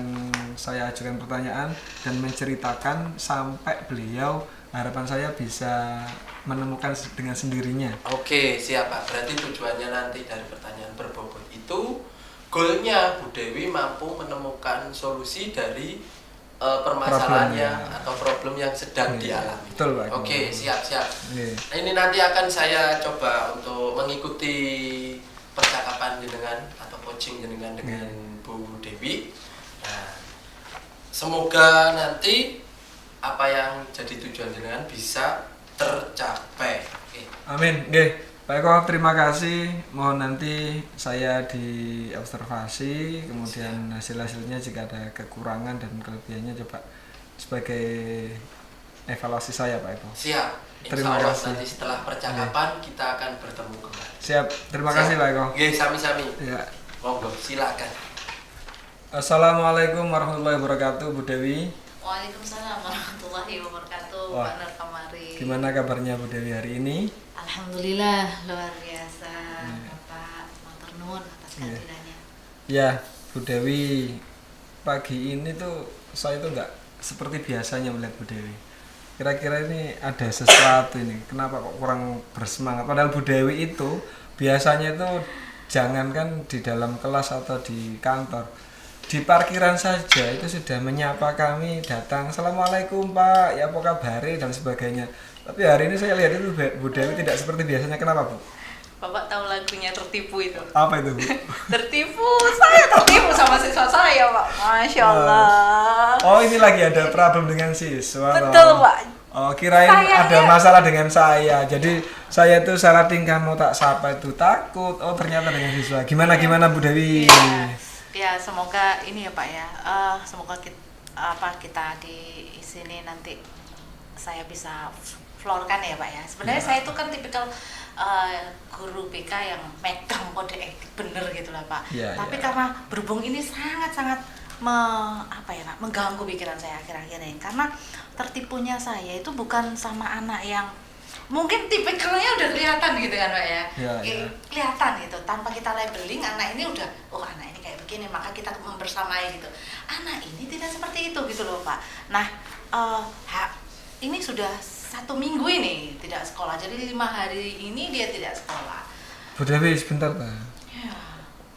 saya ajukan pertanyaan dan menceritakan sampai beliau, harapan saya bisa menemukan dengan sendirinya. Oke, siap Pak. Berarti tujuannya nanti dari pertanyaan berbobot itu, goalnya Bu Dewi mampu menemukan solusi dari permasalahannya atau problem yang sedang dialami. Betul Pak. Oke, siap. Iya. Ini nanti akan saya coba untuk mengikuti percakapan jenengan atau coaching jenengan dengan Bu Dewi. Nah, semoga nanti apa yang jadi tujuan jenengan bisa tercapai. Oke. Amin. Oke. Pak Eko, terima kasih. Mohon nanti saya diobservasi, kemudian hasil-hasilnya jika ada kekurangan dan kelebihannya coba sebagai evaluasi saya Pak Eko. Siap. Terima Insya Allah kasih. nanti setelah percakapan kita akan bertemu kembali. Siap. Terima Siap. kasih Pak Eko. Oke, sami-sami. Ya. Monggo, silakan. Assalamualaikum warahmatullahi wabarakatuh Bu Dewi. Waalaikumsalam warahmatullahi wabarakatuh. Wah. Pak Nur Kamari. Gimana kabarnya Bu Dewi hari ini? Alhamdulillah luar biasa. Bapak matur nuwun atas kehadirannya. Ya, Bu Dewi, pagi ini tuh saya tuh nggak seperti biasanya melihat Bu Dewi. Kira-kira ini ada sesuatu ini. Kenapa kok kurang bersemangat? Padahal Bu Dewi itu biasanya itu jangankan di dalam kelas atau di kantor, di parkiran saja itu sudah menyapa kami, datang, Assalamualaikum Pak, ya apa kabar dan sebagainya. Tapi hari ini saya lihat itu Bu Dewi tidak seperti biasanya. Kenapa Bu? Bapak tahu lagunya Tertipu itu? Apa itu Bu? Tertipu, saya tertipu sama siswa saya Pak. Masya Allah. Oh ini lagi ada problem dengan siswa. Betul Pak. Oh kirain Sayangnya- ada masalah dengan saya. Jadi saya tuh salah tingkah mau tak sapa itu takut. Oh ternyata dengan siswa. Gimana Bu Dewi? Ya semoga ini ya Pak ya. Semoga kita di sini nanti saya bisa florkan ya Pak ya. Sebenarnya saya itu kan tipikal guru BK yang megang kode etik bener gitu lah Pak. Ya, Tapi ya. karena berhubung ini sangat-sangat mengganggu pikiran saya akhir-akhir ini, karena tertipunya saya itu bukan sama anak yang mungkin tipikalnya udah kelihatan gitu kan Pak ya. Ya. Kelihatan gitu tanpa kita labeling anak ini udah anak ini kayak begini maka kita membersamai gitu. Anak ini tidak seperti itu gitu loh Pak. Nah ini sudah 1 minggu ini tidak sekolah, jadi 5 hari ini dia tidak sekolah. Bu Dewi sebentar Pak. Ya.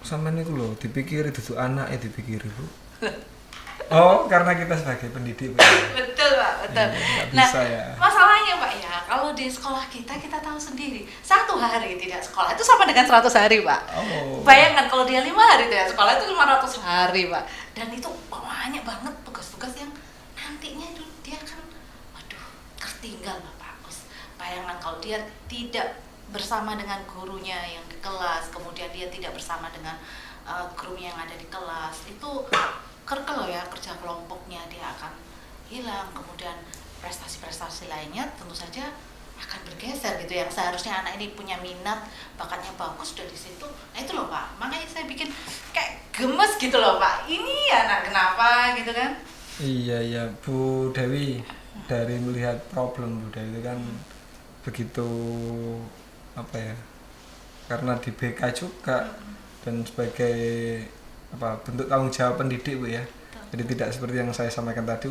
Sampean itu loh dipikir itu anak dipikir Bu. Oh karena kita sebagai pendidik Bu. Betul Pak, betul. Iya, nggak Nah bisa ya. masalahnya Pak ya, kalau di sekolah kita tahu sendiri 1 hari tidak sekolah itu sama dengan 100 hari Pak. Oh. Bayangkan kalau dia 5 hari tidak sekolah itu 500 hari Pak. Dan itu banyak banget tugas-tugas yang nantinya itu dia kan tertinggal Bapak. Bayangkan kalau dia tidak bersama dengan gurunya yang di kelas, kemudian dia tidak bersama dengan gurunya yang ada di kelas, itu kerkel ya, kerja kelompoknya dia akan hilang, kemudian prestasi-prestasi lainnya tentu saja akan bergeser gitu. Yang seharusnya anak ini punya minat, bakatnya bagus sudah di situ. Nah itu loh Pak, makanya saya bikin kayak gemes gitu loh Pak. Ini anak kenapa gitu kan? Iya Bu Dewi, dari melihat problem Bu Dewi itu kan begitu apa ya, karena di BK juga dan sebagai bentuk tanggung jawab pendidik Bu ya. Jadi tidak seperti yang saya sampaikan tadi,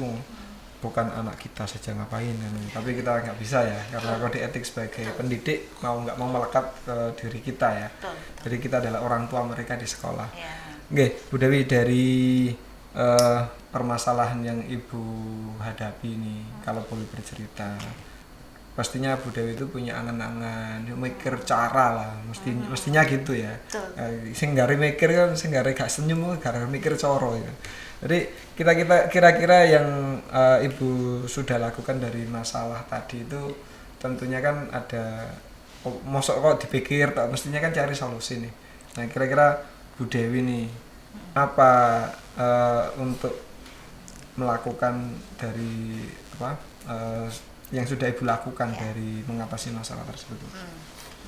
bukan anak kita saja ngapain kan. Tapi kita nggak bisa ya, karena kode etik sebagai pendidik mau nggak mau melekat ke diri kita ya. Jadi kita adalah orang tua mereka di sekolah. Oke Bu Dewi, dari permasalahan yang Ibu hadapi ini, kalau boleh bercerita, pastinya Bu Dewi itu punya angan-angan, mikir cara lah, mestinya gitu ya. Sing gare mikir kan, sing gare gak senyum, gak mikir coro ya. Jadi kita kira-kira yang Ibu sudah lakukan dari masalah tadi itu, tentunya kan ada, mosok kok dipikir, mestinya kan cari solusi nih. Nah kira-kira Bu Dewi nih, apa untuk melakukan dari yang sudah Ibu lakukan dari mengatasi masalah tersebut?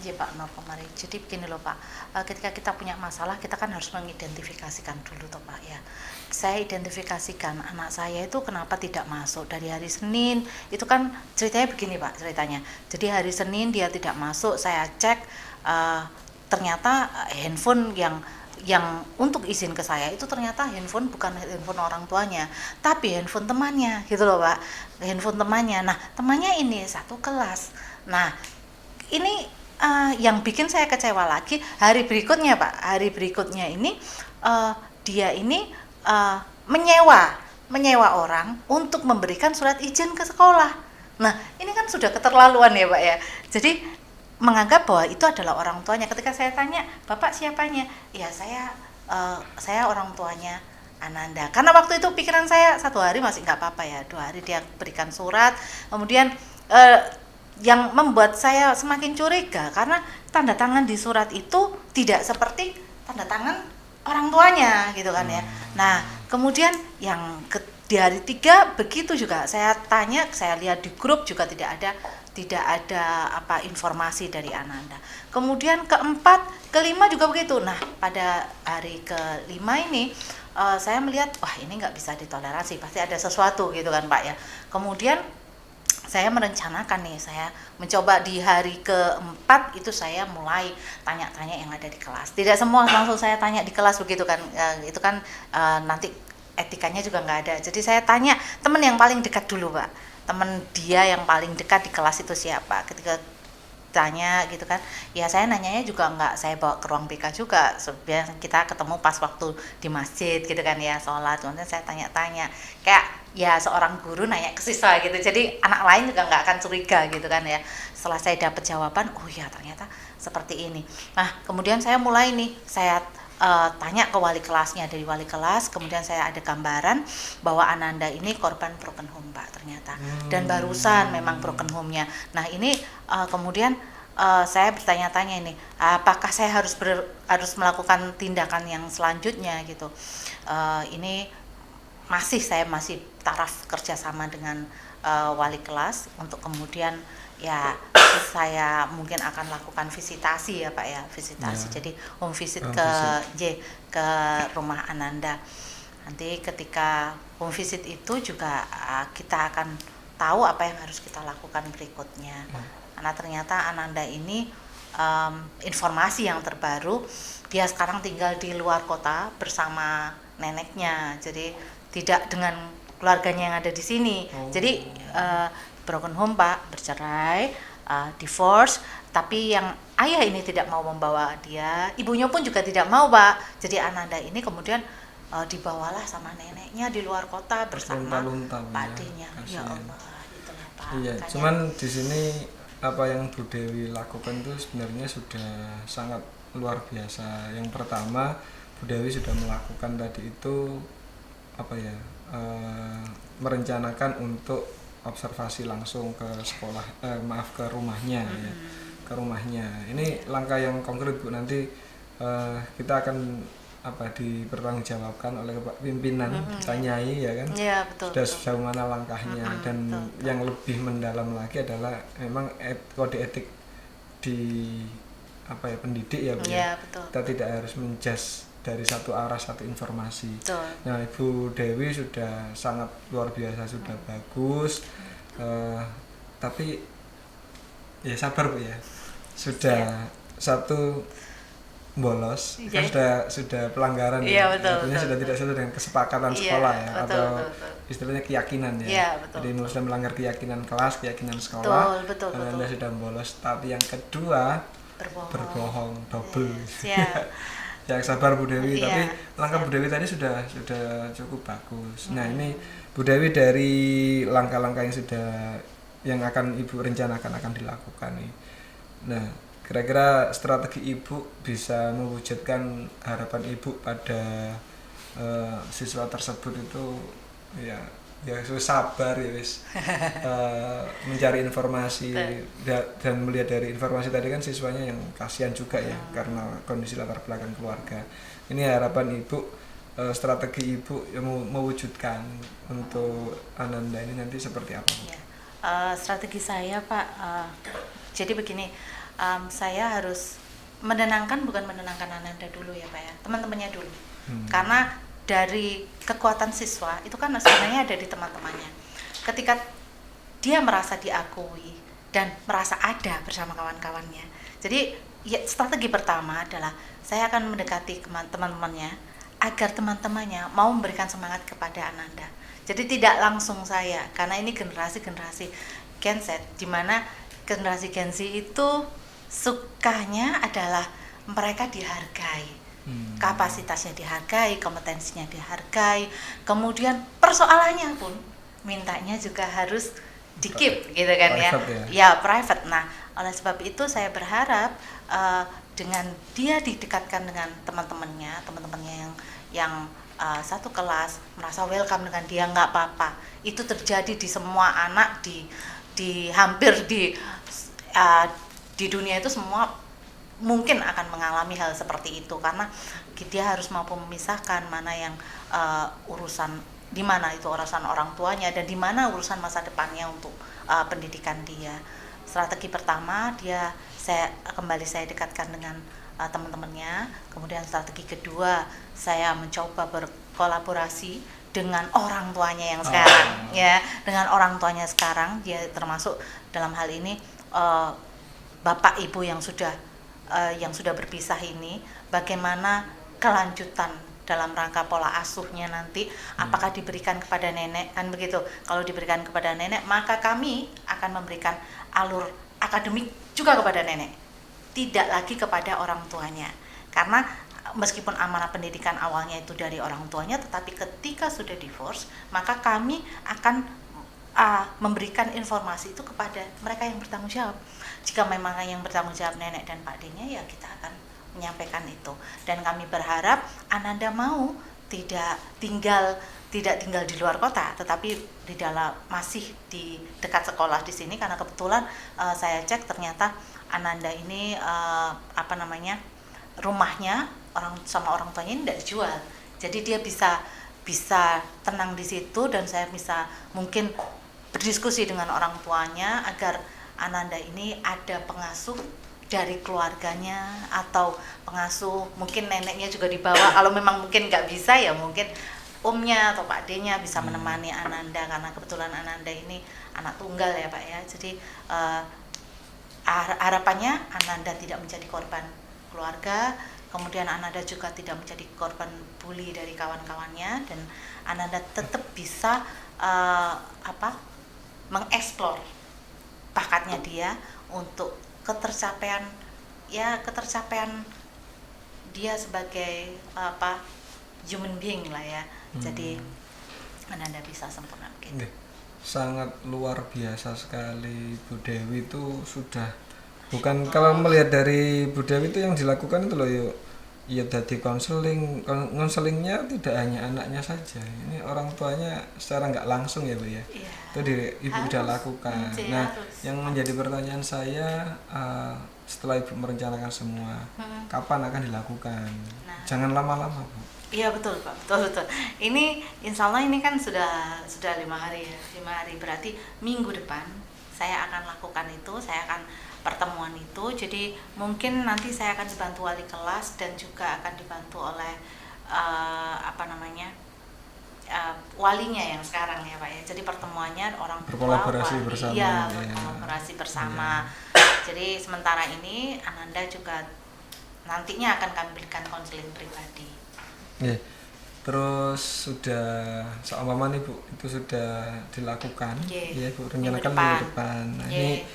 Iya Pak Nur Kamari. Jadi begini loh Pak, ketika kita punya masalah kita kan harus mengidentifikasikan dulu toh Pak ya. Saya identifikasikan anak saya itu kenapa tidak masuk dari hari Senin. Itu kan ceritanya begini Pak ceritanya. Jadi hari Senin dia tidak masuk, saya cek ternyata handphone yang untuk izin ke saya itu ternyata handphone bukan handphone orang tuanya, tapi handphone temannya gitu loh Pak. Handphone temannya. Nah temannya ini satu kelas. Nah ini yang bikin saya kecewa lagi hari berikutnya Pak. Hari berikutnya ini dia ini menyewa orang untuk memberikan surat izin ke sekolah. Nah ini kan sudah keterlaluan ya Pak ya. Jadi menganggap bahwa itu adalah orang tuanya. Ketika saya tanya, Bapak siapanya? Ya saya orang tuanya Ananda. Karena waktu itu pikiran saya 1 hari masih nggak apa-apa ya, 2 hari dia berikan surat. Kemudian yang membuat saya semakin curiga karena tanda tangan di surat itu tidak seperti tanda tangan orang tuanya gitu kan ya. Nah kemudian di hari 3 begitu juga saya tanya, saya lihat di grup juga tidak ada informasi dari Ananda. Kemudian keempat, kelima juga begitu. Nah pada hari kelima ini saya melihat wah ini nggak bisa ditoleransi, pasti ada sesuatu gitu kan Pak ya. Kemudian saya merencanakan nih, saya mencoba di hari keempat itu saya mulai tanya-tanya yang ada di kelas. Tidak semua langsung saya tanya di kelas begitu kan, itu kan nanti etikanya juga nggak ada. Jadi saya tanya teman yang paling dekat dulu Pak, teman dia yang paling dekat di kelas itu siapa. Ketika tanya gitu kan, ya saya nanyanya juga nggak saya bawa ke ruang BK juga, sebenarnya kita ketemu pas waktu di masjid gitu kan ya, sholat. Kemudian saya tanya-tanya kayak ya seorang guru nanya ke siswa gitu, jadi anak lain juga nggak akan curiga gitu kan ya. Setelah saya dapat jawaban, oh ya ternyata seperti ini. Nah kemudian saya mulai nih, saya tanya ke wali kelasnya, dari wali kelas kemudian saya ada gambaran bahwa Ananda ini korban broken home Pak ternyata, dan barusan memang broken home-nya. Nah ini kemudian saya bertanya-tanya ini, apakah saya harus melakukan tindakan yang selanjutnya gitu. Ini saya masih taraf kerjasama dengan wali kelas untuk kemudian ya saya mungkin akan lakukan visitasi ya Pak ya, visitasi. Jadi home visit ke rumah Ananda. Nanti ketika home visit itu juga kita akan tahu apa yang harus kita lakukan berikutnya. Karena ternyata Ananda ini informasi yang terbaru, dia sekarang tinggal di luar kota bersama neneknya. Jadi tidak dengan keluarganya yang ada di sini. Jadi broken home Pak, bercerai, divorce, tapi yang ayah ini tidak mau membawa dia, ibunya pun juga tidak mau Pak. Jadi Ananda ini kemudian dibawalah sama neneknya di luar kota bersama pakdenya. Ya Allah, itulah Pak. Iya, makanya, cuman di sini apa yang Bu Dewi lakukan itu sebenarnya sudah sangat luar biasa. Yang pertama, Bu Dewi sudah melakukan tadi itu apa ya, merencanakan untuk observasi langsung ke sekolah, ke rumahnya ya, ke rumahnya. Ini langkah yang konkret Bu, nanti kita akan dipertanggungjawabkan oleh pimpinan, ditanyai ya kan, ya, betul, sudah betul. sejauh mana langkahnya, dan betul. yang lebih mendalam lagi adalah memang kode etik di pendidik ya Bu. Ya, betul. Kita tidak harus menjudge dari satu arah, satu informasi. Betul. Nah Ibu Dewi sudah sangat luar biasa, sudah bagus, tapi ya sabar Bu ya, sudah satu bolos, kan sudah pelanggaran ya, artinya sudah tidak sesuai dengan kesepakatan sekolah ya, atau istilahnya keyakinan ya. Jadi sudah melanggar keyakinan kelas, keyakinan sekolah, betul. Anda sudah bolos. Tapi yang kedua berbohong double. Ya sabar Bu Dewi, tapi langkah Bu Dewi tadi sudah cukup bagus. Nah ini Bu Dewi, dari langkah-langkah yang akan Ibu rencanakan akan dilakukan nih. Nah kira-kira strategi Ibu bisa mewujudkan harapan Ibu pada siswa tersebut itu ya sabar ya wis, mencari informasi dan melihat dari informasi tadi kan siswanya yang kasihan juga ya karena kondisi latar belakang keluarga. Ini harapan Ibu, strategi Ibu yang mewujudkan untuk Ananda ini nanti seperti apa Bu? Strategi saya Pak, jadi begini, saya harus bukan menenangkan Ananda dulu ya Pak ya, teman-temannya dulu. Karena dari kekuatan siswa itu kan sebenarnya ada di teman-temannya. Ketika dia merasa diakui dan merasa ada bersama kawan-kawannya. Jadi ya, strategi pertama adalah saya akan mendekati teman-temannya agar teman-temannya mau memberikan semangat kepada Ananda. Jadi tidak langsung saya, karena ini generasi-generasi Gen Z, di mana generasi Gen Z itu sukanya adalah mereka dihargai. Kapasitasnya dihargai, kompetensinya dihargai, kemudian persoalannya pun mintanya juga harus di-keep gitu kan ya, private. Nah oleh sebab itu saya berharap dengan dia didekatkan dengan teman-temannya yang satu kelas, merasa welcome dengan dia, nggak apa-apa. Itu terjadi di semua anak di hampir di dunia itu, semua mungkin akan mengalami hal seperti itu, karena dia harus mampu memisahkan mana yang urusan, di mana itu urusan orang tuanya dan di mana urusan masa depannya untuk pendidikan dia. Strategi pertama saya dekatkan dengan teman-temannya. Kemudian strategi kedua saya mencoba kolaborasi dengan orang tuanya yang sekarang, ya, dengan orang tuanya sekarang. Dia termasuk dalam hal ini bapak ibu yang sudah berpisah ini, bagaimana kelanjutan dalam rangka pola asuhnya nanti, apakah diberikan kepada nenek, kan begitu. Kalau diberikan kepada nenek, maka kami akan memberikan alur akademik juga kepada nenek, tidak lagi kepada orang tuanya. Karena meskipun amanah pendidikan awalnya itu dari orang tuanya, tetapi ketika sudah divorce, maka kami akan memberikan informasi itu kepada mereka yang bertanggung jawab. Jika memang yang bertanggung jawab nenek dan Pak D-nya, ya kita akan menyampaikan itu. Dan kami berharap Ananda mau tidak tinggal di luar kota, tetapi masih di dekat sekolah di sini, karena kebetulan saya cek ternyata Ananda ini rumahnya sama orang tuanya ini tidak dijual. Jadi dia bisa tenang di situ, dan saya bisa mungkin berdiskusi dengan orang tuanya agar Ananda ini ada pengasuh dari keluarganya, atau pengasuh mungkin neneknya juga dibawa. Kalau memang mungkin nggak bisa, ya mungkin omnya atau Pak D-nya bisa menemani Ananda, karena kebetulan Ananda ini anak tunggal ya Pak ya. Jadi harapannya Ananda tidak menjadi korban keluarga, kemudian Ananda juga tidak menjadi korban bully dari kawan-kawannya, dan Ananda tetap bisa mengeksplor bakatnya dia untuk ketercapaian dia sebagai human being lah ya. Jadi Ananda bisa sempurna begitu. Sangat luar biasa sekali Bu Dewi. Itu sudah bukan, kalau melihat dari Bu Dewi itu yang dilakukan itu loh, yuk ya, dari konselingnya tidak hanya anaknya saja, ini orang tuanya secara nggak langsung ya Bu ya. Iya, itu Ibu udah lakukan. Nah, yang menjadi pertanyaan saya, setelah Ibu merencanakan semua, kapan akan dilakukan? Jangan lama-lama Bu. Iya betul Pak, betul. Ini insya Allah ini kan sudah 5 hari ya, 5 hari, berarti minggu depan saya akan lakukan itu, saya akan pertemuan itu. Jadi mungkin nanti saya akan dibantu wali kelas, dan juga akan dibantu oleh walinya yang sekarang ya Pak ya. Jadi pertemuannya orang tua, berkolaborasi bersama. Iya, berkolaborasi bersama. Jadi sementara ini Ananda juga nantinya akan kami berikan konseling pribadi. Terus sudah seumpama nih Bu, itu sudah dilakukan, ya Bu, rencanakan minggu depan. Nah, ini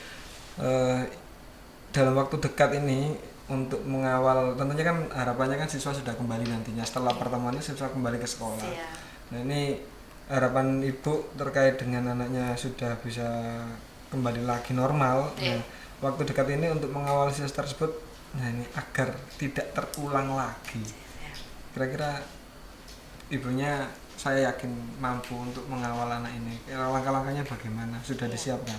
dalam waktu dekat ini untuk mengawal, tentunya kan harapannya kan siswa sudah kembali nantinya setelah pertemuan ini, siswa kembali ke sekolah. Nah, ini harapan Ibu terkait dengan anaknya sudah bisa kembali lagi normal. Nah, waktu dekat ini untuk mengawal siswa tersebut, nah ini agar tidak terulang lagi. Kira-kira Ibunya, saya yakin mampu untuk mengawal anak ini. Langkah-langkahnya bagaimana? Sudah disiapkan?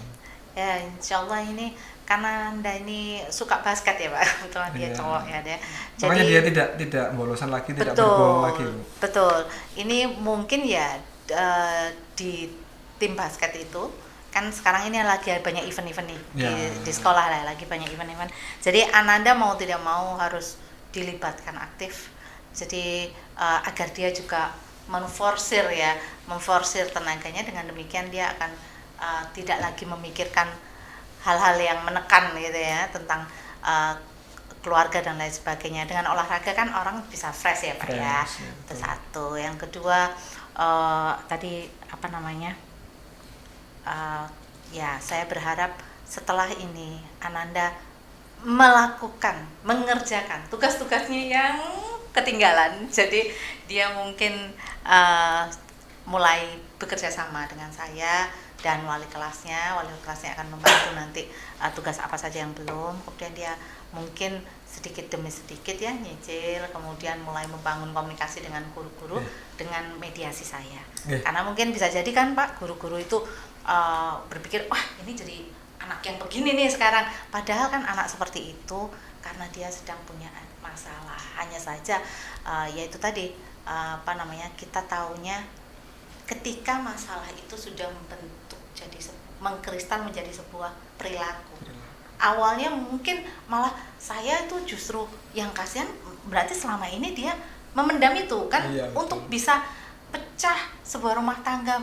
Ya, insya Allah ini karena Anda ini suka basket ya Pak, kebetulan dia cowok ya dia. Makanya dia tidak bolosan lagi, tidak berbohong lagi. Betul. Ini mungkin ya di tim basket itu kan sekarang ini lagi banyak event-event nih di sekolah lah, lagi banyak event-event. Jadi Ananda mau tidak mau harus dilibatkan aktif. Jadi agar dia juga memforsir tenaganya, dengan demikian dia akan tidak lagi memikirkan hal-hal yang menekan gitu ya, tentang keluarga dan lain sebagainya. Dengan olahraga kan orang bisa fresh ya Pak ya. Itu satu. Yang kedua tadi saya berharap setelah ini Ananda mengerjakan tugas-tugasnya yang ketinggalan. Jadi dia mungkin mulai bekerja sama dengan saya dan wali kelasnya akan membantu nanti tugas apa saja yang belum. Kemudian dia mungkin sedikit demi sedikit ya nyicil, kemudian mulai membangun komunikasi dengan guru-guru dengan mediasi saya. Karena mungkin bisa jadi kan Pak, guru-guru itu berpikir, wah ini jadi anak yang begini nih sekarang, padahal kan anak seperti itu karena dia sedang punya masalah. Hanya saja yaitu tadi kita taunya ketika masalah itu sudah mengkristal menjadi sebuah perilaku. Awalnya mungkin malah saya itu justru yang kasihan, berarti selama ini dia memendam itu kan, Iya, betul. untuk bisa pecah sebuah rumah tangga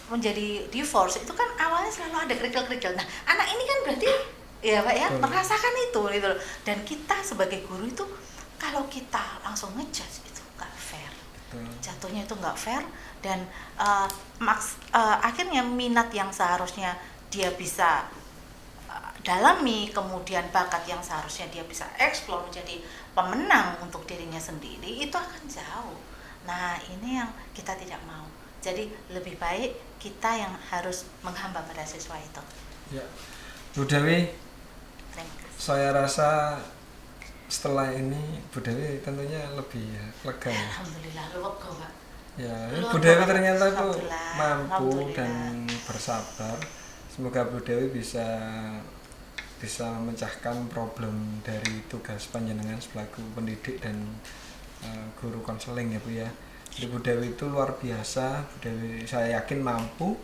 menjadi divorce itu kan awalnya selalu ada kerikil-kerikil. Nah, anak ini kan berarti ya Pak ya, Betul. merasakan itu gitu loh. Dan kita sebagai guru itu kalau kita langsung ngejudge itu nggak fair. Betul. Jatuhnya itu nggak fair, dan akhirnya minat yang seharusnya dia bisa dalami, kemudian bakat yang seharusnya dia bisa eksplor menjadi pemenang untuk dirinya sendiri, itu akan jauh. Nah, ini yang kita tidak mau. Jadi lebih baik kita yang harus menghamba pada siswa itu. Ya, Bu Dewi, Terima kasih. saya rasa setelah ini Bu Dewi tentunya lebih lega ya. Alhamdulillah, lega Pak. Ya, Luar Bu Dewi biasa. ternyata tuh Alhamdulillah. mampu Alhamdulillah. dan bersabar. Semoga Bu Dewi bisa memecahkan problem dari tugas panjenengan selaku pendidik dan guru konseling ya Bu ya. Jadi Bu Dewi itu luar biasa. Bu Dewi saya yakin mampu,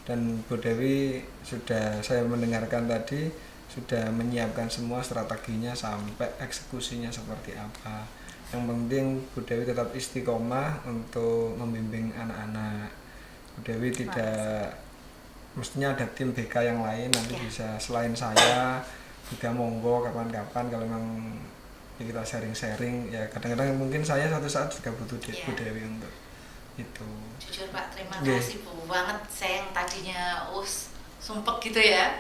dan Bu Dewi sudah saya mendengarkan tadi sudah menyiapkan semua strateginya sampai eksekusinya seperti apa. Yang penting Bu Dewi tetap istiqomah untuk membimbing anak-anak. Bu Dewi tidak, mestinya ada tim BK yang lain nanti Ya. bisa selain saya juga, monggo kapan-kapan kalau memang kita sharing-sharing ya, kadang-kadang mungkin saya suatu saat juga butuh Ya. Bu Dewi untuk itu. Jujur Pak, terima Nggih. kasih Bu banget. Saya yang tadinya sumpek gitu ya.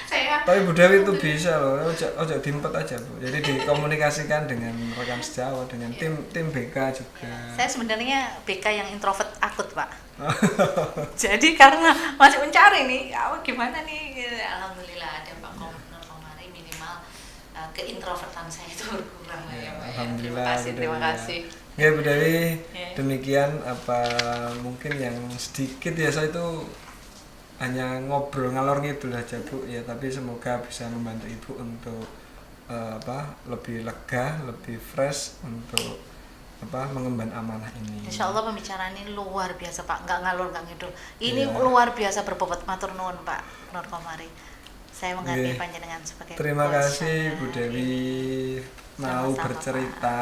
Saya Tapi Bu Dewi itu bisa loh, ojo dimpet aja Bu. Jadi dikomunikasikan dengan rekan sejawat, dengan tim BK juga. Saya sebenarnya BK yang introvert akut Pak. Jadi karena masih mencari nih, gimana nih? Alhamdulillah ada Pak Nur Komari, minimal keintrovertan saya itu berkurang lah ya Pak. Ya. Alhamdulillah, Terima kasih, Bu terima Dewi, ya. kasih. Ya Bu Dewi, Ya. demikian apa mungkin yang sedikit ya, saya itu hanya ngobrol ngalor ngidul aja Bu ya, tapi semoga bisa membantu Ibu untuk lebih lega, lebih fresh untuk mengemban amanah ini. Insya Allah pembicaraan ini luar biasa Pak, nggak ngalur nggak ngidul. Ini Iya. luar biasa berbobot, matur nuwun Pak Nur Komari. Saya menghargai Nggih. panjenengan sebagai Terima coach kasih saya. Bu Dewi mau Sama-sama, bercerita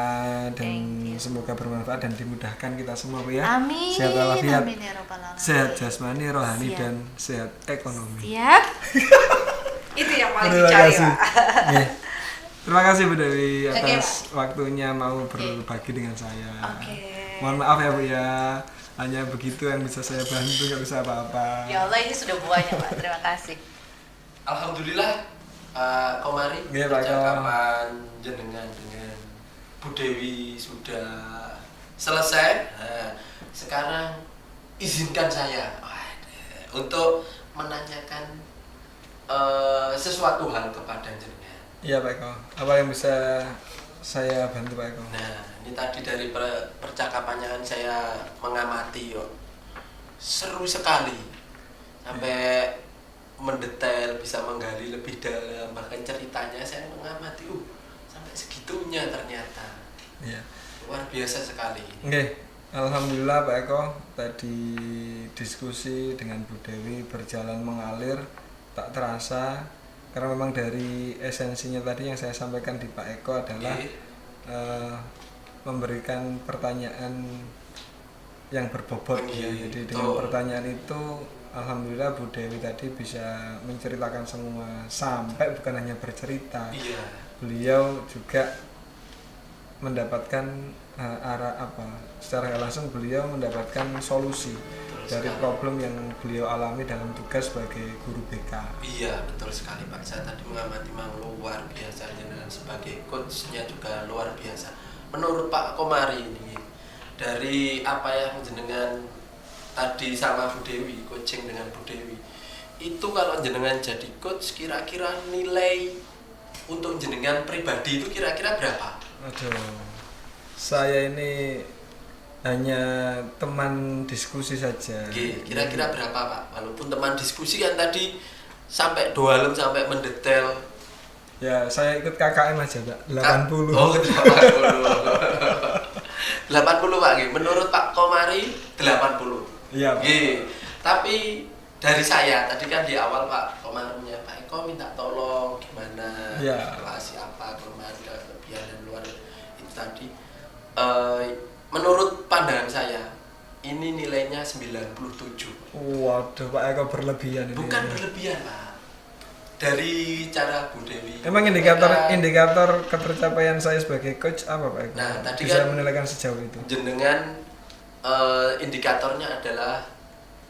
dan Thank you. semoga bermanfaat dan dimudahkan kita semua Bu ya. Amin, Sehat walafiat, amin ya Rabbal alamin. sehat jasmani, rohani Siap. dan sehat ekonomi. Siap. Itu yang paling Terima dicari kasih. Pak. Nggih. Terima kasih Bu Dewi Oke, atas waktunya mau berbagi dengan saya. Oke. Mohon maaf ya Bu ya, hanya begitu yang bisa saya bantu, nggak bisa apa-apa. Ya Allah, ini sudah buahnya Pak. Terima kasih. Alhamdulillah Pak Komari, Iya, Pak Ko. percakapan jenengan dengan Bu Dewi sudah selesai. Nah, sekarang izinkan saya untuk menanyakan sesuatu hal kepada jenengan. Iya Pak Eko, apa yang bisa saya bantu Pak Eko? Nah, ini tadi dari percakapannya kan saya mengamati yo. Seru sekali. Sampai mendetail, bisa menggali lebih dalam, bahkan ceritanya saya mengamati sampai segitunya ternyata. Iya. Luar biasa sekali. Oke, alhamdulillah Pak Eko, tadi diskusi dengan Bu Dewi berjalan mengalir tak terasa, karena memang dari esensinya tadi yang saya sampaikan di Pak Eko adalah Oke. memberikan pertanyaan yang berbobot ya. Jadi dengan Betul. pertanyaan itu alhamdulillah Bu Dewi tadi bisa menceritakan semua, sampai bukan hanya bercerita. Iya. Beliau juga mendapatkan secara nggak langsung beliau mendapatkan solusi dari sekali. problem yang beliau alami dalam tugas sebagai guru BK. Iya, betul sekali Pak. Saya tadi mengamati memang luar biasa, jenengan sebagai coachnya juga luar biasa. Menurut Pak Komari ini, dari apa yang jenengan tadi sama Bu Dewi, coaching dengan Bu Dewi, itu kalau jenengan jadi coach, kira-kira nilai untuk jenengan pribadi itu kira-kira berapa? Aduh, saya ini hanya teman diskusi saja. Oke, kira-kira berapa Pak? Walaupun teman diskusi kan tadi sampai dalam, sampai mendetail. Ya, saya ikut KKM aja, Pak. 80. Oh, 80. 80 Pak, nggih. Menurut Pak Komari 80. Iya, Pak. Nggih. Tapi dari saya tadi kan di awal Pak Komari Pak Eko minta tolong gimana Iya. situasi apa kelemahan kelebihan dan luar itu tadi. menurut pandangan saya ini nilainya 97. Waduh, Pak Eko berlebihan ini. Bukan berlebihan, Pak. Dari cara Bu Dewi. Emang indikator ketercapaian saya sebagai coach apa, Pak Eko? Nah, tadi bisa kan menilaikan sejauh itu. jenengan indikatornya adalah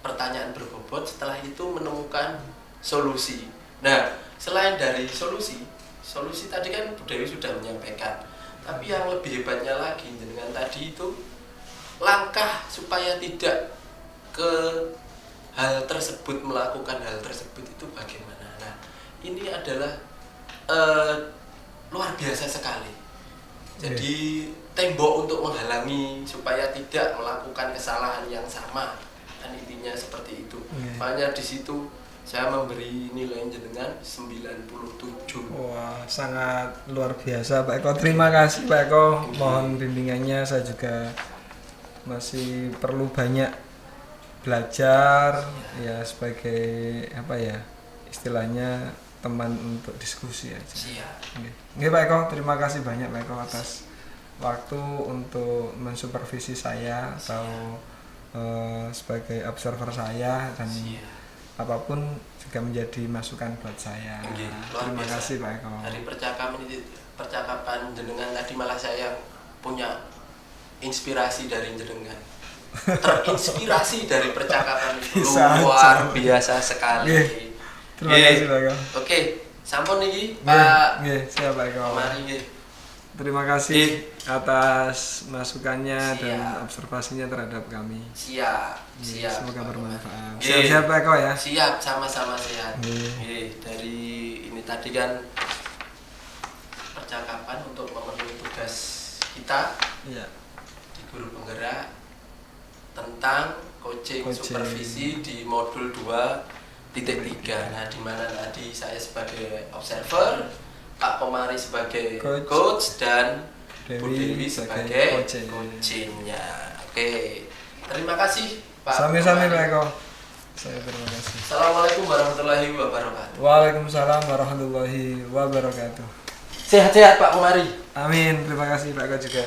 pertanyaan berbobot, setelah itu menemukan solusi. Nah, selain dari solusi tadi kan Bu Dewi sudah menyampaikan. Tapi yang lebih hebatnya lagi jenengan tadi itu langkah supaya tidak ke hal tersebut, melakukan hal tersebut itu bagaimana. Nah, ini adalah luar biasa sekali. Jadi tembok untuk menghalangi supaya tidak melakukan kesalahan yang sama, kan intinya seperti itu. Makanya di situ saya memberi nilai jenengan 97. Wah, sangat luar biasa Pak Eko. Terima kasih Pak Eko. Mohon bimbingannya, saya juga masih perlu banyak belajar ya sebagai apa ya istilahnya teman untuk diskusi aja. Siap. Oke Pak Eko, terima kasih banyak Pak Eko atas waktu untuk mensupervisi saya atau sebagai observer saya dan apapun juga menjadi masukan buat saya. Terima kasih Pak Eko. Dari percakapan jenengan tadi malah saya punya inspirasi dari jenengan. Terinspirasi dari percakapan itu luar biasa sekali. Terima kasih Pak Eko. Oke, sampun niki Pak. Siap Pak Eko. Mari nggih. Terima kasih atas masukannya dan observasinya terhadap kami. Siap. Semoga bermanfaat. Siap Pak Eko ya. Siap, sama-sama sehat. Dari ini tadi kan percakapan untuk memenuhi tugas kita di Guru Penggerak tentang coaching supervisi di modul 2.3. Nah, di mana tadi saya sebagai observer, Pak Komari sebagai coach dan Bu Dewi sebagai coachingnya. Oke, terima kasih Pak. Sami-sami Pak Eko. Saya terima kasih. Assalamualaikum warahmatullahi wabarakatuh. Waalaikumsalam warahmatullahi wabarakatuh. Sehat-sehat Pak Komari. Amin. Terima kasih Pak Eko juga.